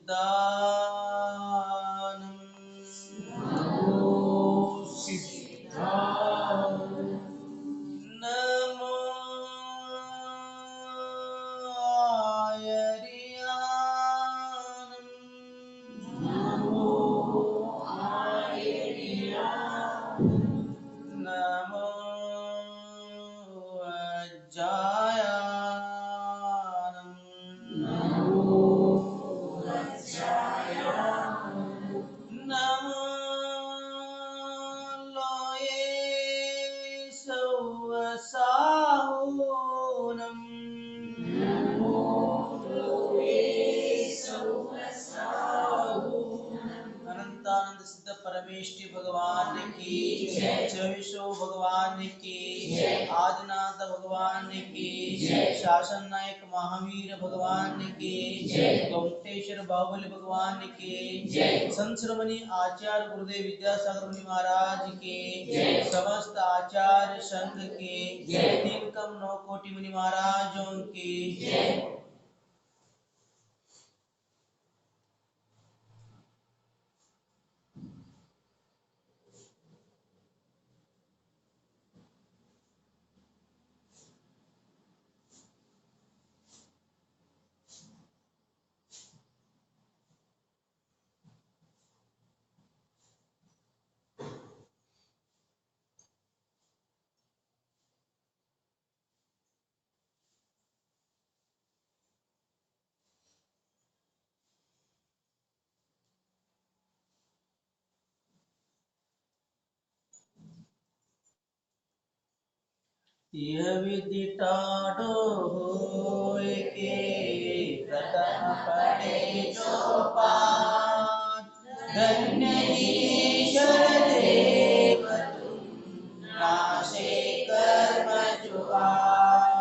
सिद्धानम् नमो सिद्धानम् नमो आयर्यानम् नमो आयर्यानम् नमो वज्रायानम् नमो वज्रायानम् नमो लोये सौवसाहुनम् नमो लोये सौवसाहुनम् अनंतानंद सिद्ध परमेष्टि भगवान की जय। चविशो भगवान की जय। आदिनाथ भगवान की जय। शासन नायक महावीर भगवान की जय। गोमटेश्वर बाहुबली भगवान की जय। संश्रमणि आचार्य गुरुदेव विद्यासागर मुनि महाराज की जय। समस्त आचार्य संघ के जय। 3 कम 9 कोटि मुनि महाराजों की जय। यह विधि टाढ़ो होय के प्रथम पढ़े जो पाठ धन्य ईश्वर देव तुम नाशे कर्म जुआर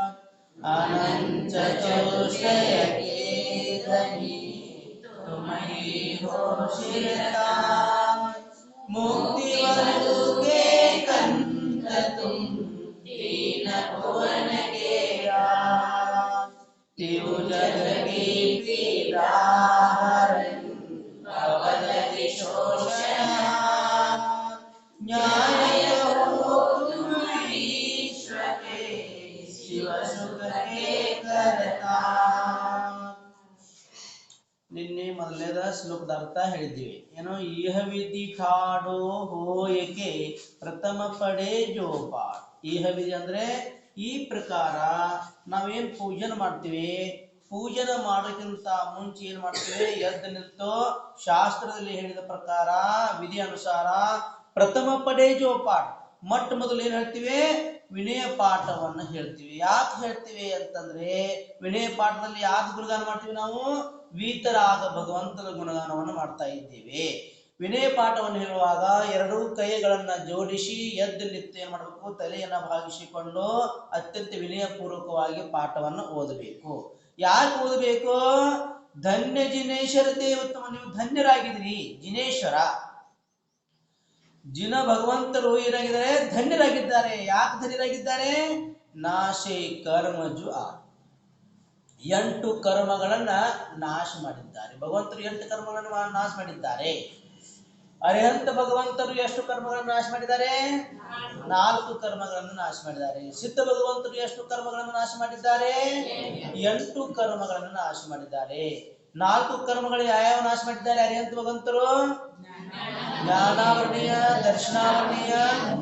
अनंत चतुष्टय के धनी तुम ही हो शिरदार मुक्ति वरु के कंठ तुम तीन भुवन के राज तिरु जग की पीड़ा हरन भवजति शोषणहार न्याय हो तुम ईश्वर के शिव सुख के करता ನಿನ್ನೆ ಮೊದಲನೇದ ಶ್ಲೋಕದ ಅರ್ಥ ಹೇಳಿದ್ದೀವಿ ಏನೋ ಇಹ ವಿಧಿ ಠಾಡೋ ಹೋಯಕೆ ಪ್ರಥಮ ಪಡೆ ಜೋಪಾಡ ಇಹ ವಿಧಿ ಅಂದ್ರೆ ಈ ಪ್ರಕಾರ ನಾವೇನ್ ಪೂಜನ ಮಾಡ್ತೀವಿ ಪೂಜನ ಮಾಡೋಕ್ಕಿಂತ ಮುಂಚೆ ಏನ್ ಮಾಡ್ತೀವಿ ಎದ್ದು ನಿಂತು ಶಾಸ್ತ್ರದಲ್ಲಿ ಹೇಳಿದ ಪ್ರಕಾರ ವಿಧಿ ಅನುಸಾರ ಪ್ರಥಮ ಪಡೆ ಜೋಪಾಡ ಮೊಟ್ಟ ಮೊದಲು ಏನ್ ಹೇಳ್ತೀವಿ ವಿನಯ ಪಾಠವನ್ನ ಹೇಳ್ತೀವಿ ಯಾಕೆ ಹೇಳ್ತೀವಿ ಅಂತಂದ್ರೆ ವಿನಯ ಪಾಠದಲ್ಲಿ ಯಾಕೆ ಗುಣಗಾನ ಮಾಡ್ತೀವಿ ನಾವು ವೀತರಾಗ ಭಗವಂತನ ಗುಣಗಾನವನ್ನು ಮಾಡ್ತಾ ಇದ್ದೇವೆ ವಿನಯ ಪಾಠವನ್ನು ಹೇಳುವಾಗ ಎರಡೂ ಕೈಗಳನ್ನ ಜೋಡಿಸಿ ಎದ್ದು ನಿಂತು ಏನ್ ಮಾಡಬೇಕು ತಲೆಯನ್ನ ಭಾಗಿಸಿಕೊಂಡು ಅತ್ಯಂತ ವಿನಯಪೂರ್ವಕವಾಗಿ ಪಾಠವನ್ನು ಓದಬೇಕು ಯಾಕೆ ಓದಬೇಕು ಧನ್ಯ ಜಿನೇಶ್ವರ ದೇವತಮ ನೀವು ಧನ್ಯರಾಗಿದ್ದೀರಿ ಜಿನೇಶ್ವರ ಜಿನ ಭಗವಂತರು ಏನಾಗಿದ್ದಾರೆ ಧನ್ಯರಾಗಿದ್ದಾರೆ ಯಾಕೆ ಧನ್ಯರಾಗಿದ್ದಾರೆ ನಾಶೇ ಕರ್ಮಜು ಆ 8 ಕರ್ಮಗಳನ್ನ ನಾಶ ಮಾಡಿದ್ದಾರೆ ಭಗವಂತರು 8 ಕರ್ಮಗಳನ್ನು ನಾಶ ಮಾಡಿದ್ದಾರೆ ಅರಿಹಂತ ಭಗವಂತರು ಎಷ್ಟು ಕರ್ಮಗಳನ್ನು ನಾಶ ಮಾಡಿದ್ದಾರೆ 4 ಕರ್ಮಗಳನ್ನು ನಾಶ ಮಾಡಿದ್ದಾರೆ ಸಿದ್ಧ ಭಗವಂತರು ಎಷ್ಟು ಕರ್ಮಗಳನ್ನು ನಾಶ ಮಾಡಿದ್ದಾರೆ 8 ಕರ್ಮಗಳನ್ನು ನಾಶ ಮಾಡಿದ್ದಾರೆ 4 ಕರ್ಮಗಳು ಯಾವ್ಯಾವ ನಾಶ ಮಾಡಿದ್ದಾರೆ ಅರಿಹಂತ ಭಗವಂತರು ಜ್ಞಾನಾವರಣೀಯ ದರ್ಶನಾವರಣೀಯ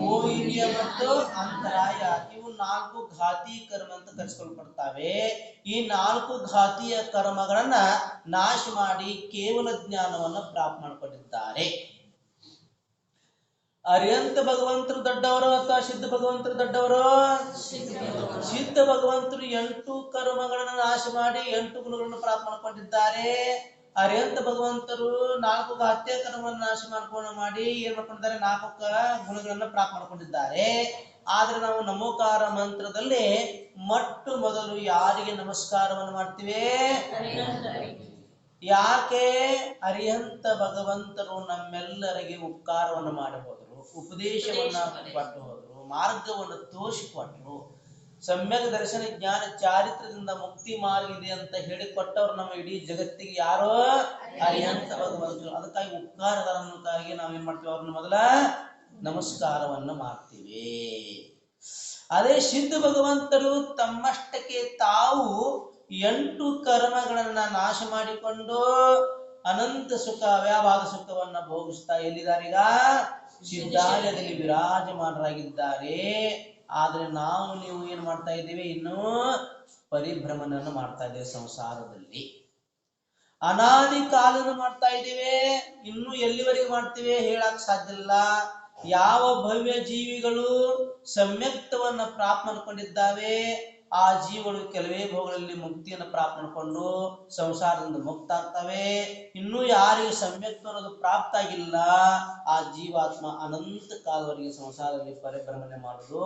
ಮೋಹಿನಿಯ ಮತ್ತು ಅಂತರಾಯ ಇವು 4 ಘಾತಿ ಕರ್ಮ ಅಂತ ಕರೆಸಿಕೊಳ್ಳಲ್ಪಡ್ತವೆ ಈ 4 ಘಾತಿಯ ಕರ್ಮಗಳನ್ನ ನಾಶ ಮಾಡಿ ಕೇವಲ ಜ್ಞಾನವನ್ನು ಪ್ರಾಪ್ತ ಮಾಡಿಕೊಂಡಿದ್ದಾರೆ ಅರಿಹಂತ ಭಗವಂತರು ದೊಡ್ಡವರು ಅಥವಾ ಸಿದ್ಧ ಭಗವಂತರು ದೊಡ್ಡವರು ಸಿದ್ಧ ಭಗವಂತರು 8 ಕರ್ಮಗಳನ್ನು ನಾಶ ಮಾಡಿ 8 ಗುಣಗಳನ್ನು ಪ್ರಾಪ್ತ ಮಾಡಿಕೊಂಡಿದ್ದಾರೆ ಅರಿಹಂತ ಭಗವಂತರು 4 ಘಾತ್ಯ ಕರ್ಮವನ್ನು ನಾಶ ಮಾಡಿ ಏನ್ ಮಾಡ್ಕೊಂಡಿದ್ದಾರೆ 4 ಗುಣಗಳನ್ನು ಪ್ರಾಪ್ತ ಮಾಡಿಕೊಂಡಿದ್ದಾರೆ ಆದ್ರೆ ನಾವು ನಮೋಕಾರ ಮಂತ್ರದಲ್ಲಿ ಮೊಟ್ಟ ಮೊದಲು ಯಾರಿಗೆ ನಮಸ್ಕಾರವನ್ನು ಮಾಡ್ತೀವಿ ಯಾಕೆ ಅರಿಹಂತ ಭಗವಂತರು ನಮ್ಮೆಲ್ಲರಿಗೆ ಉಪಕಾರವನ್ನು ಮಾಡಿ ಹೋದರು ಉಪದೇಶವನ್ನ ಕೊಟ್ಟು ಹೋದರು ಮಾರ್ಗವನ್ನು ತೋರಿಸಿಕೊಟ್ರು ಸಮ್ಯಕ್ ದರ್ಶನ ಜ್ಞಾನ ಚಾರಿತ್ರದಿಂದ ಮುಕ್ತಿ ಮಾರ್ಗ ಇದೆ ಅಂತ ಹೇಳಿಕೊಟ್ಟವ್ರು ನಮ್ಮ ಇಡೀ ಜಗತ್ತಿಗೆ ಯಾರೋ ಅರಿಹಂತ ಭಗವಂತರು. ಅದಕ್ಕಾಗಿ ಉಪಕಾರಗಾರನಿಗಾಗಿ ನಾವೇನ್ ಮಾಡ್ತೀವಿ, ಅವ್ರನ್ನ ಮೊದಲ ನಮಸ್ಕಾರವನ್ನು ಮಾಡ್ತೀವಿ. ಅದೇ ಸಿದ್ಧ ಭಗವಂತರು ತಮ್ಮಷ್ಟಕ್ಕೆ ತಾವು 8 ಕರ್ಮಗಳನ್ನ ನಾಶ ಮಾಡಿಕೊಂಡು ಅನಂತ ಸುಖ ಅವ್ಯಾವಾದ ಸುಖವನ್ನ ಭೋಗಿಸ್ತಾ ಎಲ್ಲಿದ್ದಾರೀಗ ಸಿದ್ಧಾಲಯದಲ್ಲಿ ವಿರಾಜಮಾನರಾಗಿದ್ದಾರೆ. ಆದ್ರೆ ನಾವು ನೀವು ಏನ್ ಮಾಡ್ತಾ ಇದ್ದೀವಿ, ಇನ್ನೂ ಪರಿಭ್ರಮಣವನ್ನು ಮಾಡ್ತಾ ಇದ್ದೇವೆ ಸಂಸಾರದಲ್ಲಿ. ಅನಾದಿ ಕಾಲನ ಮಾಡ್ತಾ ಇದ್ದೇವೆ, ಇನ್ನು ಎಲ್ಲಿವರೆಗೆ ಮಾಡ್ತೀವಿ ಹೇಳಕ್ ಸಾಧ್ಯ ಇಲ್ಲ. ಯಾವ ಭವ್ಯ ಜೀವಿಗಳು ಸಮ್ಯಕ್ತವನ್ನ ಪ್ರಾಪ್ತ ಮಾಡ್ಕೊಂಡಿದ್ದಾವೆ ಆ ಜೀವಗಳು ಕೆಲವೇ ಭೋಗಗಳಲ್ಲಿ ಮುಕ್ತಿಯನ್ನು ಪ್ರಾಪ್ತ ಮಾಡಿಕೊಂಡು ಸಂಸಾರದಿಂದ ಮುಕ್ತ ಆಗ್ತವೆ. ಇನ್ನು ಯಾರಿಗೆ ಸಮ್ಯಕ್ತ ಅನ್ನೋದು ಪ್ರಾಪ್ತ ಆಗಿಲ್ಲ ಆ ಜೀವಾತ್ಮ ಅನಂತ ಕಾಲವರೆಗೆ ಸಂಸಾರದಲ್ಲಿ ಪರಿಭ್ರಮಣೆ ಮಾಡುವುದು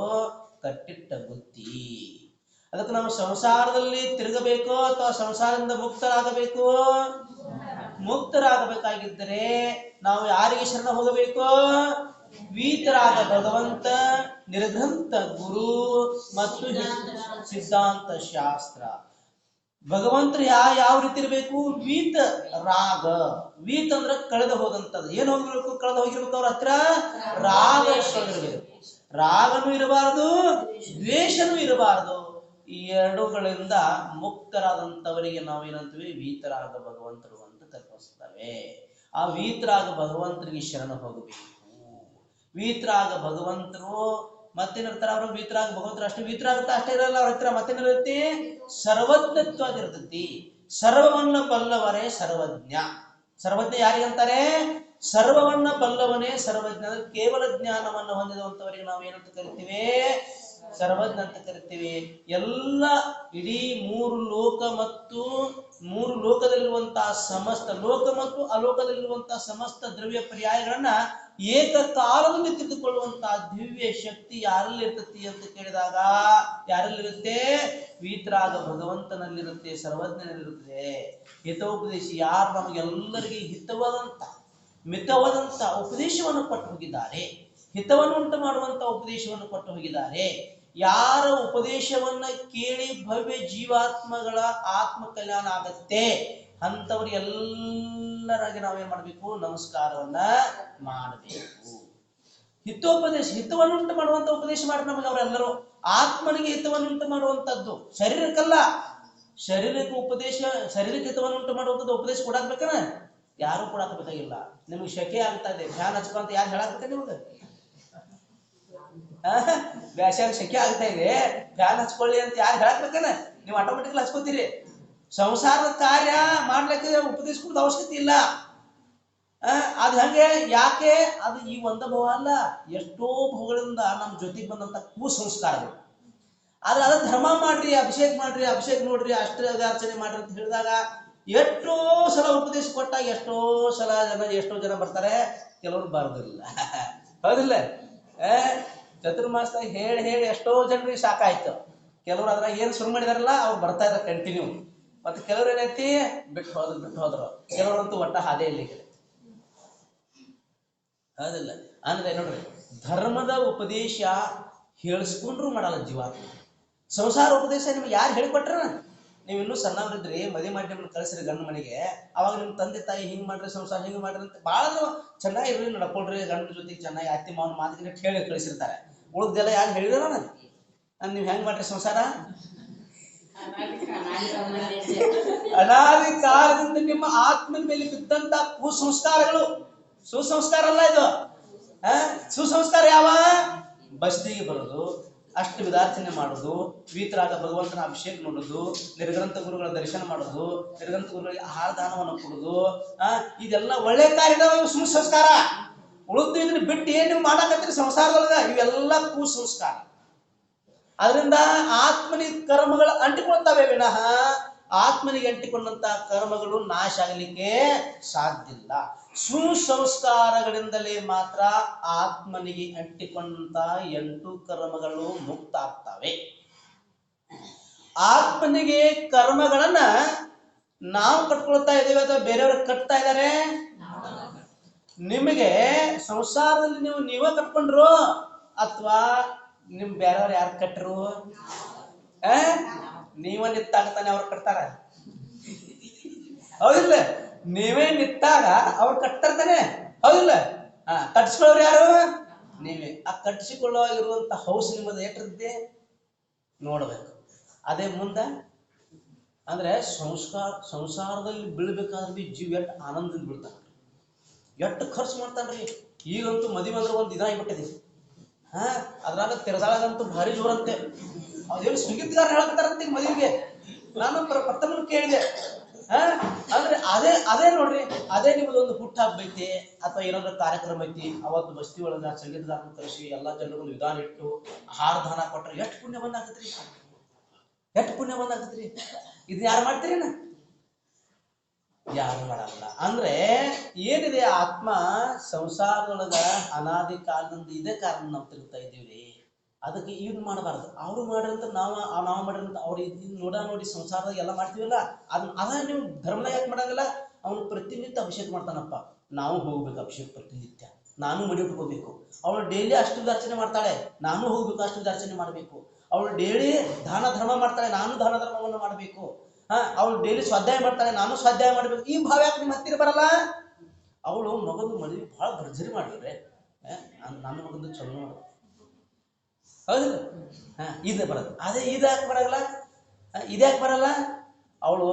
ಕಟ್ಟಿಟ್ಟ ಬುತ್ತಿ. ಅದಕ್ಕೆ ನಾವು ಸಂಸಾರದಲ್ಲಿ ತಿರುಗಬೇಕು ಅಥವಾ ಸಂಸಾರದಿಂದ ಮುಕ್ತರಾಗಬೇಕು? ಮುಕ್ತರಾಗಬೇಕಾಗಿದ್ದರೆ ನಾವು ಯಾರಿಗೆ ಶರಣ ಹೋಗಬೇಕು? ವೀತರಾಗ ಭಗವಂತ, ನಿರ್ಗ್ರಂಥ ಗುರು ಮತ್ತು ಸಿದ್ಧಾಂತ ಶಾಸ್ತ್ರ. ಭಗವಂತರು ಯಾವ ರೀತಿ ಇರಬೇಕು? ವೀತ ರಾಗ. ವೀತ ಅಂದ್ರೆ ಕಳೆದು ಹೋದಂಥದ್ದು. ಏನ್ ಹೋಗಿರ್ಬೇಕು? ಕಳೆದು ಹೋಗಿರ್ಬೇಕು. ಅವ್ರ ಹತ್ರ ರಾಗ ಇರಬೇಕು. ರಾಗನೂ ಇರಬಾರದು, ದ್ವೇಷನೂ ಇರಬಾರದು. ಈ ಎರಡುಗಳಿಂದ ಮುಕ್ತರಾದಂಥವರಿಗೆ ನಾವೇನಂತೀವಿ? ವೀತರಾಗ ಭಗವಂತರು ಅಂತ ಕಲ್ಪಿಸ್ತೇವೆ. ಆ ವೀತರಾಗ ಭಗವಂತರಿಗೆ ಶರಣ ಹೋಗಬೇಕು. ವೀತರಾಗ ಭಗವಂತರು ಮತ್ತೇನಿರ್ತಾರ? ಅವರು ವೀತರಾಗ ಭಗವಂತರು ಅಷ್ಟೇ ವೀತರಾಗುತ್ತಾ ಅಷ್ಟೇ ಇರಲ್ಲ. ಅವ್ರ ಹತ್ರ ಮತ್ತೇನಿರುತ್ತೆ? ಸರ್ವಜ್ಞತ್ವ ಅದಿರ್ತತಿ. ಸರ್ವವನ್ನ ಬಲ್ಲವರೇ ಸರ್ವಜ್ಞ. ಸರ್ವಜ್ಞ ಯಾರಿಗಂತಾರೆ? ಸರ್ವವನ್ನ ಬಲ್ಲವನೇ ಸರ್ವಜ್ಞ. ಕೇವಲ ಜ್ಞಾನವನ್ನು ಹೊಂದಿರುವಂತವರಿಗೆ ನಾವು ಏನಂತ ಕರಿತೀವಿ? ಸರ್ವಜ್ಞ ಅಂತ ಕರಿತೀವಿ. ಎಲ್ಲ ಇಡೀ 3 ಲೋಕ ಮತ್ತು 3 ಲೋಕದಲ್ಲಿರುವಂತಹ ಸಮಸ್ತ ಲೋಕ ಮತ್ತು ಅಲೋಕದಲ್ಲಿರುವಂತಹ ಸಮಸ್ತ ದ್ರವ್ಯ ಪರ್ಯಾಯಗಳನ್ನ ಏಕಕಾಲದಲ್ಲಿ ತಿಳಿದುಕೊಳ್ಳುವಂತಹ ದಿವ್ಯ ಶಕ್ತಿ ಯಾರಲ್ಲಿ ಇರ್ತತಿ ಅಂತ ಕೇಳಿದಾಗ ಯಾರಲ್ಲಿರುತ್ತೆ? ವೀತರಾಗ ಭಗವಂತನಲ್ಲಿರುತ್ತೆ, ಸರ್ವಜ್ಞನಲ್ಲಿರುತ್ತೆ. ಹಿತೋಪದೇಶಿ ಯಾರು ನಮಗೆಲ್ಲರಿಗೆ ಹಿತವಾದಂತ ಮಿತವಾದಂತ ಉಪದೇಶವನ್ನು ಕೊಟ್ಟು ಹೋಗಿದ್ದಾರೆ, ಹಿತವನ್ನು ಉಂಟು ಮಾಡುವಂತ ಉಪದೇಶವನ್ನು ಕೊಟ್ಟು ಹೋಗಿದ್ದಾರೆ. ಯಾರ ಉಪದೇಶವನ್ನ ಕೇಳಿ ಭವ್ಯ ಜೀವಾತ್ಮಗಳ ಆತ್ಮ ಕಲ್ಯಾಣ ಆಗತ್ತೆ ಅಂತವ್ರು ಎಲ್ಲರಾಗಿ ನಾವೇನ್ ಮಾಡ್ಬೇಕು? ನಮಸ್ಕಾರವನ್ನ ಮಾಡಬೇಕು. ಹಿತೋಪದೇಶ, ಹಿತವನ್ನುಂಟು ಮಾಡುವಂತ ಉಪದೇಶ ಮಾಡಿ ನಮಗೆ ಅವರೆಲ್ಲರೂ. ಆತ್ಮನಿಗೆ ಹಿತವನ್ನುಂಟು ಮಾಡುವಂತದ್ದು, ಶರೀರಕ್ಕಲ್ಲ. ಶರೀರಕ್ಕೆ ಉಪದೇಶ, ಶರೀರಕ್ಕೆ ಹಿತವನ್ನುಂಟು ಮಾಡುವಂಥದ್ದು ಉಪದೇಶ ಕೊಡಾಕ್ಬೇಕನ? ಯಾರು ಕೊಡಾಕಬೇಕಾಗಿಲ್ಲ. ನಿಮ್ಗೆ ಶಕೆ ಆಗ್ತಾ ಇದೆ, ಫ್ಯಾನ್ ಹಚ್ಕೊಂತ ಯಾರು ಹೇಳಾಕ್ಬೇಕ? ನಿಮ್ಗೆ ಬ್ಯಾಸ್ಯಾಗ ಶಕೆ ಆಗ್ತಾ ಇದೆ, ಫ್ಯಾನ್ ಹಚ್ಕೊಳ್ಳಿ ಅಂತ ಯಾರು ಹೇಳಾಕ್ಬೇಕನ? ನೀವು ಆಟೋಮೆಟಿಕ್ಲಿ ಹಚ್ಕೋತೀರಿ. ಸಂಸಾರದ ಕಾರ್ಯ ಮಾಡ್ಲಿಕ್ಕೆ ಉಪದೇಶ ಕೊಡೋದು ಅವಶ್ಯಕತೆ ಇಲ್ಲ. ಅದ್ ಹಂಗೆ ಯಾಕೆ? ಅದು ಈ ಒಂದ ಭಾವ ಅಲ್ಲ, ಎಷ್ಟೋ ಭಾವಗಳಿಂದ ನಮ್ಮ ಜೊತೆಗೆ ಬಂದಂತ ಕುಸಂಸ್ಕಾರಗಳು. ಆದ್ರೆ ಅದ ಧರ್ಮ ಮಾಡ್ರಿ, ಅಭಿಷೇಕ ಮಾಡ್ರಿ, ಅಭಿಷೇಕ ನೋಡ್ರಿ, ಅರ್ಚನೆ ಮಾಡ್ರಿ ಅಂತ ಹೇಳಿದಾಗ ಎಷ್ಟೋ ಸಲ ಉಪದೇಶ ಕೊಟ್ಟಾಗ ಎಷ್ಟೋ ಜನ ಬರ್ತಾರೆ, ಕೆಲವರು ಬರೋದಿಲ್ಲ. ಹೌದಿಲ್ಲ? ಚತುರ್ಮಾಸದಾಗ ಹೇಳಿ ಎಷ್ಟೋ ಜನರಿಗೆ ಸಾಕಾಯ್ತು. ಕೆಲವರು ಅದ್ರಾಗ ಏನು ಶುರು ಮಾಡಿದಾರಲ್ಲ ಅವ್ರು ಬರ್ತಾ ಇದ್ದಾರೆ ಕಂಟಿನ್ಯೂ. ಮತ್ತೆ ಕೆಲವ್ರು ಏನೈತಿ ಬಿಟ್ಟು ಹೋದ್ರು. ಕೆಲವರಂತೂ ಒಟ್ಟ ಹಾದೇ ಇಲ್ಲ. ಹೌದಿಲ್ಲ? ಅಂದ್ರೆ ನೋಡ್ರಿ, ಧರ್ಮದ ಉಪದೇಶ ಹೇಳಿಸ್ಕೊಂಡ್ರು ಮಾಡಲ್ಲ ಜೀವಾತ್ಮ. ಸಂಸಾರ ಉಪದೇಶ ನಿಮ್ಗೆ ಯಾರು ಹೇಳಿಕೊಟ್ರ? ನೀವು ಇನ್ನೂ ಸಣ್ಣವರಿದ್ರಿ, ಮದುವೆ ಮಾಡಿ ನಿಮ್ಮನ್ನ ಕಳಿಸ್ರಿ ಗಂಡ ಮನೆಗೆ. ಅವಾಗ ನಿಮ್ಮ ತಂದೆ ತಾಯಿ ಹಿಂಗ್ ಮಾಡ್ರಿ, ಸಂಸಾರ ಹಿಂಗ್ ಮಾಡ್ರಿ ಅಂತ ಭಾಳ ಚೆನ್ನಾಗಿರ್ರಿ, ನಡ್ಕೊಳ್ರಿ, ಗಂಡನ ಜೊತೆಗೆ ಚೆನ್ನಾಗಿ ಅತ್ತಿ ಮಾವನ ಮಾತಿಗೆ ಹೇಳಿ ಕಳಿಸಿರ್ತಾರೆ. ಉಳಿದೆಲ್ಲ ಯಾರು ಹೇಳಿದಾರ? ನೀವು ಹೆಂಗ್ ಮಾಡ್ರಿ ಸಂಸಾರ? ಅನಾದಿ ಕಾಲದಿಂದ ನಿಮ್ಮ ಆತ್ಮನ ಮೇಲೆ ಬಿದ್ದಂತ ಕುಸಂಸ್ಕಾರಗಳು. ಸುಸಂಸ್ಕಾರ ಅಲ್ಲ ಇದು. ಸುಸಂಸ್ಕಾರ ಯಾವ? ಬಸ್ತಿಗೆ ಬರೋದು, ಅಷ್ಟ ವಿಧಾರ್ಚನೆ ಮಾಡೋದು, ವೀತರಾಗ ಭಗವಂತನ ಅಭಿಷೇಕ ನೋಡೋದು, ನಿರ್ಗ್ರಂಥ ಗುರುಗಳ ದರ್ಶನ ಮಾಡೋದು, ನಿರ್ಗ್ರಂಥ ಗುರುಗಳಿಗೆ ಆಹಾರ ದಾನವನ್ನು ಕೊಡೋದು, ಇದೆಲ್ಲ ಒಳ್ಳೆ ಕಾರ್ಯ. ಸುಸಂಸ್ಕಾರ. ಉಳಿದು ಇದನ್ನ ಬಿಟ್ಟು ಏನ್ ನೀವು ಮಾಡಾಕತ್ತೀರಿ ಸಂಸಾರದೊಳಗ? ಇವೆಲ್ಲ ಕುಸಂಸ್ಕಾರ. ಅದರಿಂದ ಆತ್ಮನಿಗೆ ಕರ್ಮಗಳು ಅಂಟಿಕೊಳ್ತವೆ ವಿನಃ ಆತ್ಮನಿಗೆ ಅಂಟಿಕೊಂಡಂತ ಕರ್ಮಗಳು ನಾಶ ಆಗಲಿಕ್ಕೆ ಸಾಧ್ಯ ಇಲ್ಲ. ಸುಸಂಸ್ಕಾರಗಳಿಂದಲೇ ಮಾತ್ರ ಆತ್ಮನಿಗೆ ಅಂಟಿಕೊಂಡಂತ 8 ಕರ್ಮಗಳು ಮುಕ್ತ ಆಗ್ತವೆ. ಆತ್ಮನಿಗೆ ಕರ್ಮಗಳನ್ನ ನಾವು ಕಟ್ಕೊಳ್ತಾ ಇದ್ದೇವೆ ಅಥವಾ ಬೇರೆಯವರು ಕಟ್ತಾ ಇದ್ದಾರೆ? ನಿಮಗೆ ಸಂಸಾರದಲ್ಲಿ ನೀವೇ ಕಟ್ಕೊಂಡ್ರು ಅಥವಾ ನಿಮ್ ಬೇರೆಯವ್ರು ಯಾರು ಕಟ್ಟರು? ಆ ನೀವ ನಿತ್ತಾಗ ತಾನೆ ಅವ್ರು ಕಟ್ತಾರ, ಹೌದಿಲ್ಲ? ನೀವೇ ನಿತ್ತಾಗ ಅವ್ರು ಕಟ್ತಾರ್ತಾನೆ, ಹೌದಿಲ್ಲ? ಕಟ್ಸ್ಕೊಳ್ಳೋರು ಯಾರು? ನೀವೇ. ಆ ಕಟ್ಸಿಕೊಳ್ಳುವಾಗಿರುವಂತ ಹೌಸ್ ನಿಮ್ಮದು ಎಷ್ಟಿರುತ್ತೆ ನೋಡ್ಬೇಕು. ಅದೇ ಮುಂದ ಅಂದ್ರೆ ಸಂಸಾರದಲ್ಲಿ ಬೀಳ್ಬೇಕಾದ್ರೆ ಬಿ ಜೀವ ಎಷ್ಟು ಆನಂದದಿಂದ ಬೀಳ್ತಾನ, ಎಷ್ಟು ಖರ್ಚು ಮಾಡ್ತಾನ್ರಿ. ಈಗಂತೂ ಮದುವೆ ಅಂದ್ರೆ ಒಂದು ಇದಾಗಿಬಿಟ್ಟಿದೆ. ಅದ್ರಾಗ ತಿರದಾಳಗಂತೂ ಭಾರಿ ಜೋರಂತೆ. ಅದೇನು ಸಂಗೀತಗಾರ ಹೇಳ್ತಾರಂತೆ ಈಗ ಮದುವೆಗೆ. ನಾನು ಪ್ರಥಮ ಕೇಳಿದೆ. ಅಂದ್ರೆ ಅದೇ ಅದೇ ನೋಡ್ರಿ, ಅದೇ ನಿಮ್ಮದೊಂದು ಹುಟ್ಟು ಹಬ್ಬ ಐತಿ ಅಥವಾ ಏನಾದ್ರು ಕಾರ್ಯಕ್ರಮ ಐತಿ, ಅವತ್ತು ಬಸ್ತಿ ಒಳಗ ಸಂಗೀತಗಾರನ ಕರೆಸಿ ಎಲ್ಲಾ ಜನರಿಗೂ ವಿಧಾನ ಇಟ್ಟು ಆಹಾರ ದಾನ ಕೊಟ್ರೆ ಎಷ್ಟು ಪುಣ್ಯ ಬಂದಾಗತ್ರಿ, ಎಷ್ಟು ಪುಣ್ಯ ಬಂದಾಗತ್ರಿ. ಇದು ಯಾರು ಮಾಡ್ತೀರೇನ? ಯಾರು ಮಾಡಲ್ಲ. ಅಂದ್ರೆ ಏನಿದೆ ಆತ್ಮ ಸಂಸಾರದೊಳಗ ಅನಾದಿ ಕಾಲದಿಂದ ಇದೇ ಕಾರಣ ನಾವು ತಿರುಗ್ತಾ ಇದ್ದೀವ್ರಿ. ಅದಕ್ಕೆ ಇವ್ನು ಮಾಡಬಾರ್ದು, ಅವ್ರು ಮಾಡ್ರಂತ ನಾವು ಮಾಡ್ರಂತ ಅವ್ರು ನೋಡಿ ಸಂಸಾರದಾಗ ಎಲ್ಲ ಮಾಡ್ತೀವಲ್ಲ, ಅದ ನೀವು ಧರ್ಮ ಯಾಕೆ ಮಾಡಂಗಿಲ್ಲ? ಅವನು ಪ್ರತಿನಿತ್ಯ ಅಭಿಷೇಕ ಮಾಡ್ತಾನಪ್ಪ, ನಾವು ಹೋಗ್ಬೇಕು ಅಭಿಷೇಕ ಪ್ರತಿನಿತ್ಯ, ನಾನು ಮಡಿ ಉಟ್ಕೋಬೇಕು. ಅವಳು ಡೈಲಿ ಅಷ್ಟುದಾರ್ಚನೆ ಮಾಡ್ತಾಳೆ, ನಾನು ಹೋಗ್ಬೇಕು ಅಷ್ಟುದಾರ್ಚನೆ ಮಾಡಬೇಕು. ಅವಳು ಡೈಲಿ ದಾನ ಧರ್ಮ ಮಾಡ್ತಾಳೆ, ನಾನು ದಾನ ಧರ್ಮವನ್ನು ಮಾಡಬೇಕು. ಅವಳು ಡೈಲಿ ಸ್ವಾಧ್ಯಾಯ ಮಾಡ್ತಾಳೆ, ನಾನು ಸ್ವಾಧ್ಯಾಯ ಮಾಡ್ಬೇಕು. ಈ ಭಾವ ಯಾಕೆ ನಿಮ್ಮ ಹತ್ತಿರ ಬರಲ್ಲ? ಅವಳು ಮಗಂದು ಮದುವೆ ಬಹಳ ಭರ್ಜರಿ ಮಾಡಿದ್ರೆ ನನ್ನ ಮಗಂದು ಚಲೋ ಮಾಡು, ಹೌದಿಲ್ಲ? ಇದು ಬರಲ್ಲ. ಅದೇ ಇದ್ಯಾಕೆ ಬರಲ್ಲ? ಇದ್ಯಾಕೆ ಬರಲ್ಲ? ಅವಳು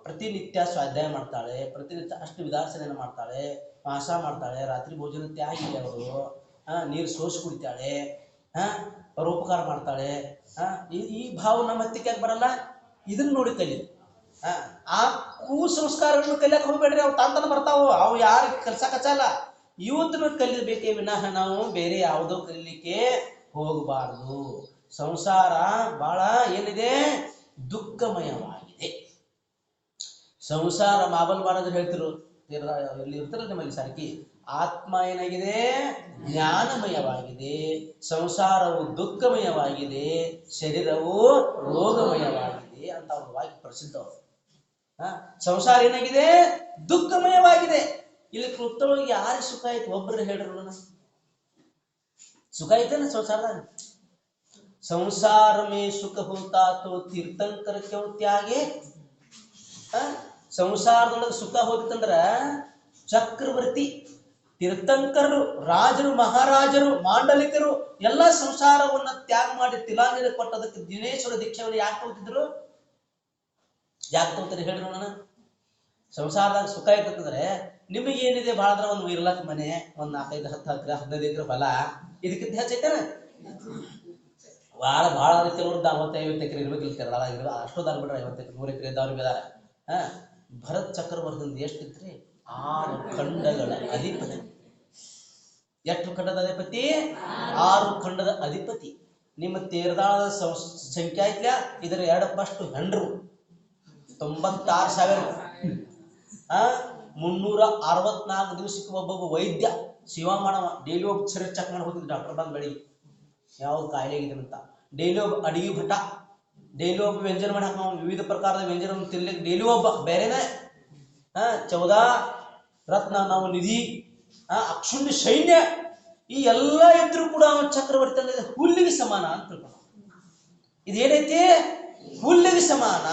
ಪ್ರತಿನಿತ್ಯ ಸ್ವಾಧ್ಯಾಯ ಮಾಡ್ತಾಳೆ, ಪ್ರತಿನಿತ್ಯ ಅಷ್ಟು ವಿಧಾರ್ಚನೆಯನ್ನು ಮಾಡ್ತಾಳೆ, ಮಾಸ ಮಾಡ್ತಾಳೆ, ರಾತ್ರಿ ಭೋಜನ ತ್ಯಾಗಿ ಅವಳು, ನೀರು ಸೋಸಿ ಕುಡಿತಾಳೆ, ಪರೋಪಕಾರ ಮಾಡ್ತಾಳೆ. ಈ ಭಾವ ನಮ್ಮ ಹತ್ತಿಕ್ಕೆ ಯಾಕೆ ಬರಲ್ಲ? ಇದನ್ನ ನೋಡಿ ಕಲಿ. ಆ ಕುಸಂಸ್ಕಾರಗಳನ್ನು ಕಲಿಯಕ್ಕೆ ಹೋಗ್ಬೇಡ್ರಿ, ಅವು ತಾಂತನ ಬರ್ತಾವು, ಅವು ಯಾರಿಗೆ ಕಲ್ಸಕ್ ಹಚ್ಚಲ್ಲ. ಇವತ್ತನ್ನು ಕಲಿಬೇಕೇ ವಿನಃ ನಾವು ಬೇರೆ ಯಾವುದೋ ಕಲಿಲಿಕ್ಕೆ ಹೋಗಬಾರದು. ಸಂಸಾರ ಬಹಳ ಏನಿದೆ, ದುಃಖಮಯವಾಗಿದೆ. ಸಂಸಾರ ಮಾಬಲ್ ಮಾಡೋದು ಹೇಳ್ತಿರು, ಎಲ್ಲಿ ಇರ್ತಾರಲ್ಲ ನಿಮ್ಮಲ್ಲಿ ಸಾಕಿ, ಆತ್ಮ ಏನಾಗಿದೆ, ಜ್ಞಾನಮಯವಾಗಿದೆ, ಸಂಸಾರವು ದುಃಖಮಯವಾಗಿದೆ, ಶರೀರವು ರೋಗಮಯವಾಗಿದೆ ಅಂತ ಅವ್ರ ವಾಕ್ಯ ಪ್ರಸಿದ್ಧವರು. ಸಂಸಾರ ಏನಾಗಿದೆ, ದುಃಖಮಯವಾಗಿದೆ. ಇಲ್ಲಿ ಕೃತವಾಗಿ ಯಾರಿಗೆ ಸುಖ ಆಯ್ತು? ಒಬ್ಬರು ಹೇಳ್ರು, ಸುಖ ಐತೇನ ಸಂಸಾರದಾಗ? ಸಂಸಾರ ಮೇ ಸುಖ ಹೋತಾ ತೋ ತೀರ್ಥಂಕರ ಕ್ಯೋ ತ್ಯಾಗೆ. ಸಂಸಾರದೊಳಗೆ ಸುಖ ಹೋಗಿತ್ತಂದ್ರ ಚಕ್ರವರ್ತಿ, ತೀರ್ಥಂಕರರು, ರಾಜರು, ಮಹಾರಾಜರು, ಮಾಂಡಲಿಕರು ಎಲ್ಲ ಸಂಸಾರವನ್ನ ತ್ಯಾಗ ಮಾಡಿ ತಿಲಾಂಜಲಿ ಕೊಟ್ಟದಕ್ಕೆ ದಿನೇಶ್ವರ ದೀಕ್ಷೆಯನ್ನು ಯಾಕೆ ತಗೋತಿದ್ರು? ಯಾಕೆ ತಗೋತಾರೆ ಹೇಳ್ರಿ ನೋಡೋಣ. ಸಂಸಾರದಾಗ ಸುಖ ಇರ್ತಂದ್ರೆ ನಿಮಗೆ ಏನಿದೆ, ಭಾಳದ್ರ ಒಂದು ಇರ್ಲಕ್ ಮನೆ, ಒಂದ್ 4, 5, 10 ಎಕರೆ 15 ಎಕರೆ ಹೊಲ, ಇದಕ್ಕಿಂತ ಹೆಚ್ಚೈತೇನ? ಭಾಳ ಕೆಲವರು 40-50 ಎಕರೆ ಇರ್ಬೇಕು, ಇಲ್ಲಿ ಕೇರಳ ಇರ್ಬೇಕು, ಅಷ್ಟೋ ದಾರ ಬಿಡ್ರೆ 50 ಎಕರೆ 100 ಎಕರೆ ಇದ್ದವ್ರು ಬೇದಾರ. ಭರತ್ ಚಕ್ರವರ್ತಿಯಿಂದ ಎಷ್ಟಿತ್ರಿ? 6 ಖಂಡಗಳ ಅಧಿಪತಿ. ಎಷ್ಟು ಖಂಡದ ಅಧಿಪತಿ? 6 ಖಂಡದ ಅಧಿಪತಿ. ನಿಮ್ಮ ತೇರ್ದಾಳದ ಸಂಖ್ಯೆ ಐತ್ಲ, ಇದರ 2 ಪಷ್ಟು ಹೆಂಡ್ರು, 96,000. 364 ದಿವಸಕ್ಕೆ ಒಬ್ಬೊಬ್ಬ ವೈದ್ಯ ಸೇವಾ ಮಾಡವ. ಡೈಲಿ ಒಬ್ಬ ಶರೀರ ಚೆಕ್ ಮಾಡಿ ಹೋಗ್ತಿದ್ದ ಡಾಕ್ಟರ್ ಬಂದ್ ಬೆಳಿಗ್ಗೆ ಯಾವ ಕಾಯಿಲೆ ಆಗಿದೆ ಅಂತ. ಡೈಲಿ ಒಬ್ಬ ಅಡಿಗೆ ಭಟ, ಡೈಲಿ ಒಬ್ಬ ವ್ಯಂಜನ ಮಾಡಿ ಹಾಕ, ವಿವಿಧ ಪ್ರಕಾರದ ವ್ಯಂಜನ ತಿನ್ಲಿಕ್ಕೆ ಡೈಲಿ ಒಬ್ಬ ಬೇರೆನೆ. 14 ರತ್ನ ನಾವು ನಿಧಿ, ಅಕ್ಷುಣ್ಯ ಸೈನ್ಯ, ಈ ಎಲ್ಲ ಇದ್ರು ಕೂಡ ಅವನ ಚಕ್ರವರ್ತಿ ಅಂದ್ರೆ ಹುಲ್ಲಿಗೆ ಸಮಾನ ಅಂತ ತಿಳ್ಕೊಂಡು. ಇದೇನೈತಿ? ಹುಲ್ಲಿಗೆ ಸಮಾನ.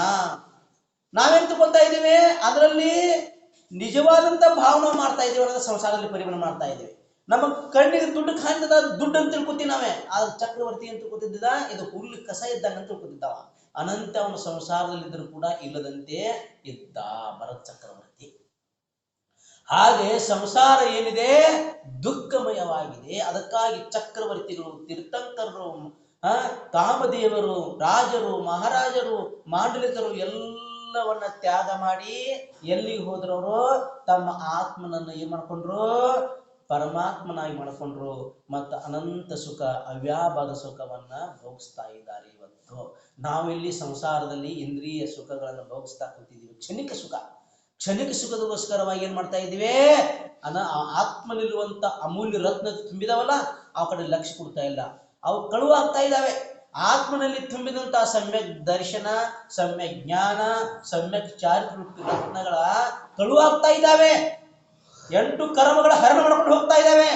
ನಾವೇನ್ ತಗೊಳ್ತಾ ಇದ್ದೀವಿ? ಅದರಲ್ಲಿ ನಿಜವಾದಂತ ಭಾವನೆ ಮಾಡ್ತಾ ಇದೀವಿ ಅನ್ನೋದು ಸಂಸಾರದಲ್ಲಿ ಪರಿಮಾಣ ಮಾಡ್ತಾ ಇದ್ದೀವಿ. ನಮ್ಮ ಕಣ್ಣಿಗೆ ದುಡ್ಡು ಕಾಣ್ತದ, ದುಡ್ಡು ಅಂತ ತಿಳ್ಕೊತೀವಿ ನಾವೇ. ಆದ್ರೆ ಚಕ್ರವರ್ತಿ ಅಂತ ತಿಳ್ಕೊತಿದ್ದ, ಇದು ಹುಲ್ಲು ಕಸ ಇದ್ದಂಗ ಅಂತ ತಿಳ್ಕೊತಿದ್ದವ. ಅನಂತ ಅವನ ಸಂಸಾರದಲ್ಲಿದ್ದರೂ ಕೂಡ ಇಲ್ಲದಂತೆ ಇದ್ದ ಭರತ್ ಚಕ್ರವರ್ತಿ. ಹಾಗೆ ಸಂಸಾರ ಏನಿದೆ, ದುಃಖಮಯವಾಗಿದೆ. ಅದಕ್ಕಾಗಿ ಚಕ್ರವರ್ತಿಗಳು, ತೀರ್ಥಂಕರರು, ಕಾಮದೇವರು, ರಾಜರು, ಮಹಾರಾಜರು, ಮಾಂಡಲಿಕರು ಎಲ್ಲವನ್ನ ತ್ಯಾಗ ಮಾಡಿ ಎಲ್ಲಿಗೆ ಹೋದ್ರವರು? ತಮ್ಮ ಆತ್ಮನನ್ನು ಏನ್ ಮಾಡ್ಕೊಂಡ್ರು? ಪರಮಾತ್ಮನಾಗಿ ಮಾಡ್ಕೊಂಡ್ರು. ಮತ್ತು ಅನಂತ ಸುಖ, ಅವ್ಯಾಭಾದ ಸುಖವನ್ನ ಭೋಗಿಸ್ತಾ ಇದ್ದಾರೆ. ಇವತ್ತು ನಾವಿಲ್ಲಿ ಸಂಸಾರದಲ್ಲಿ ಇಂದ್ರಿಯ ಸುಖಗಳನ್ನು ಭೋಗಿಸ್ತಾ ಕೂತಿದ್ದೀವಿ. ಕ್ಷಣಿಕ ಸುಖ, ಕ್ಷಣಿಕ ಸುಖದಗೋಸ್ಕರವಾಗಿ ಏನ್ ಮಾಡ್ತಾ ಇದ್ದೀವಿ? ಆತ್ಮನಿರುವಂತ ಅಮೂಲ್ಯ ರತ್ನ ತುಂಬಿದವಲ್ಲ, ಆ ಕಡೆ ಲಕ್ಷ್ಯ ಕೊಡ್ತಾ ಇಲ್ಲ. ಅವು ಕಳುವಾಗ್ತಾ ಇದ್ದಾವೆ. ಆತ್ಮನಲ್ಲಿ ತುಂಬಿದಂತಹ ಸಮ್ಯಕ್ ದರ್ಶನ, ಸಮ್ಯಕ್ ಜ್ಞಾನ, ಸಮ್ಯಕ್ ಚಾರಿತ್ರ ರತ್ನಗಳ ಕಳುವಾಗ್ತಾ ಇದ್ದಾವೆ. 8 ಕರ್ಮಗಳ ಹರಣ ಮಾಡ್ಕೊಂಡು ಹೋಗ್ತಾ ಇದ್ದಾವೆ.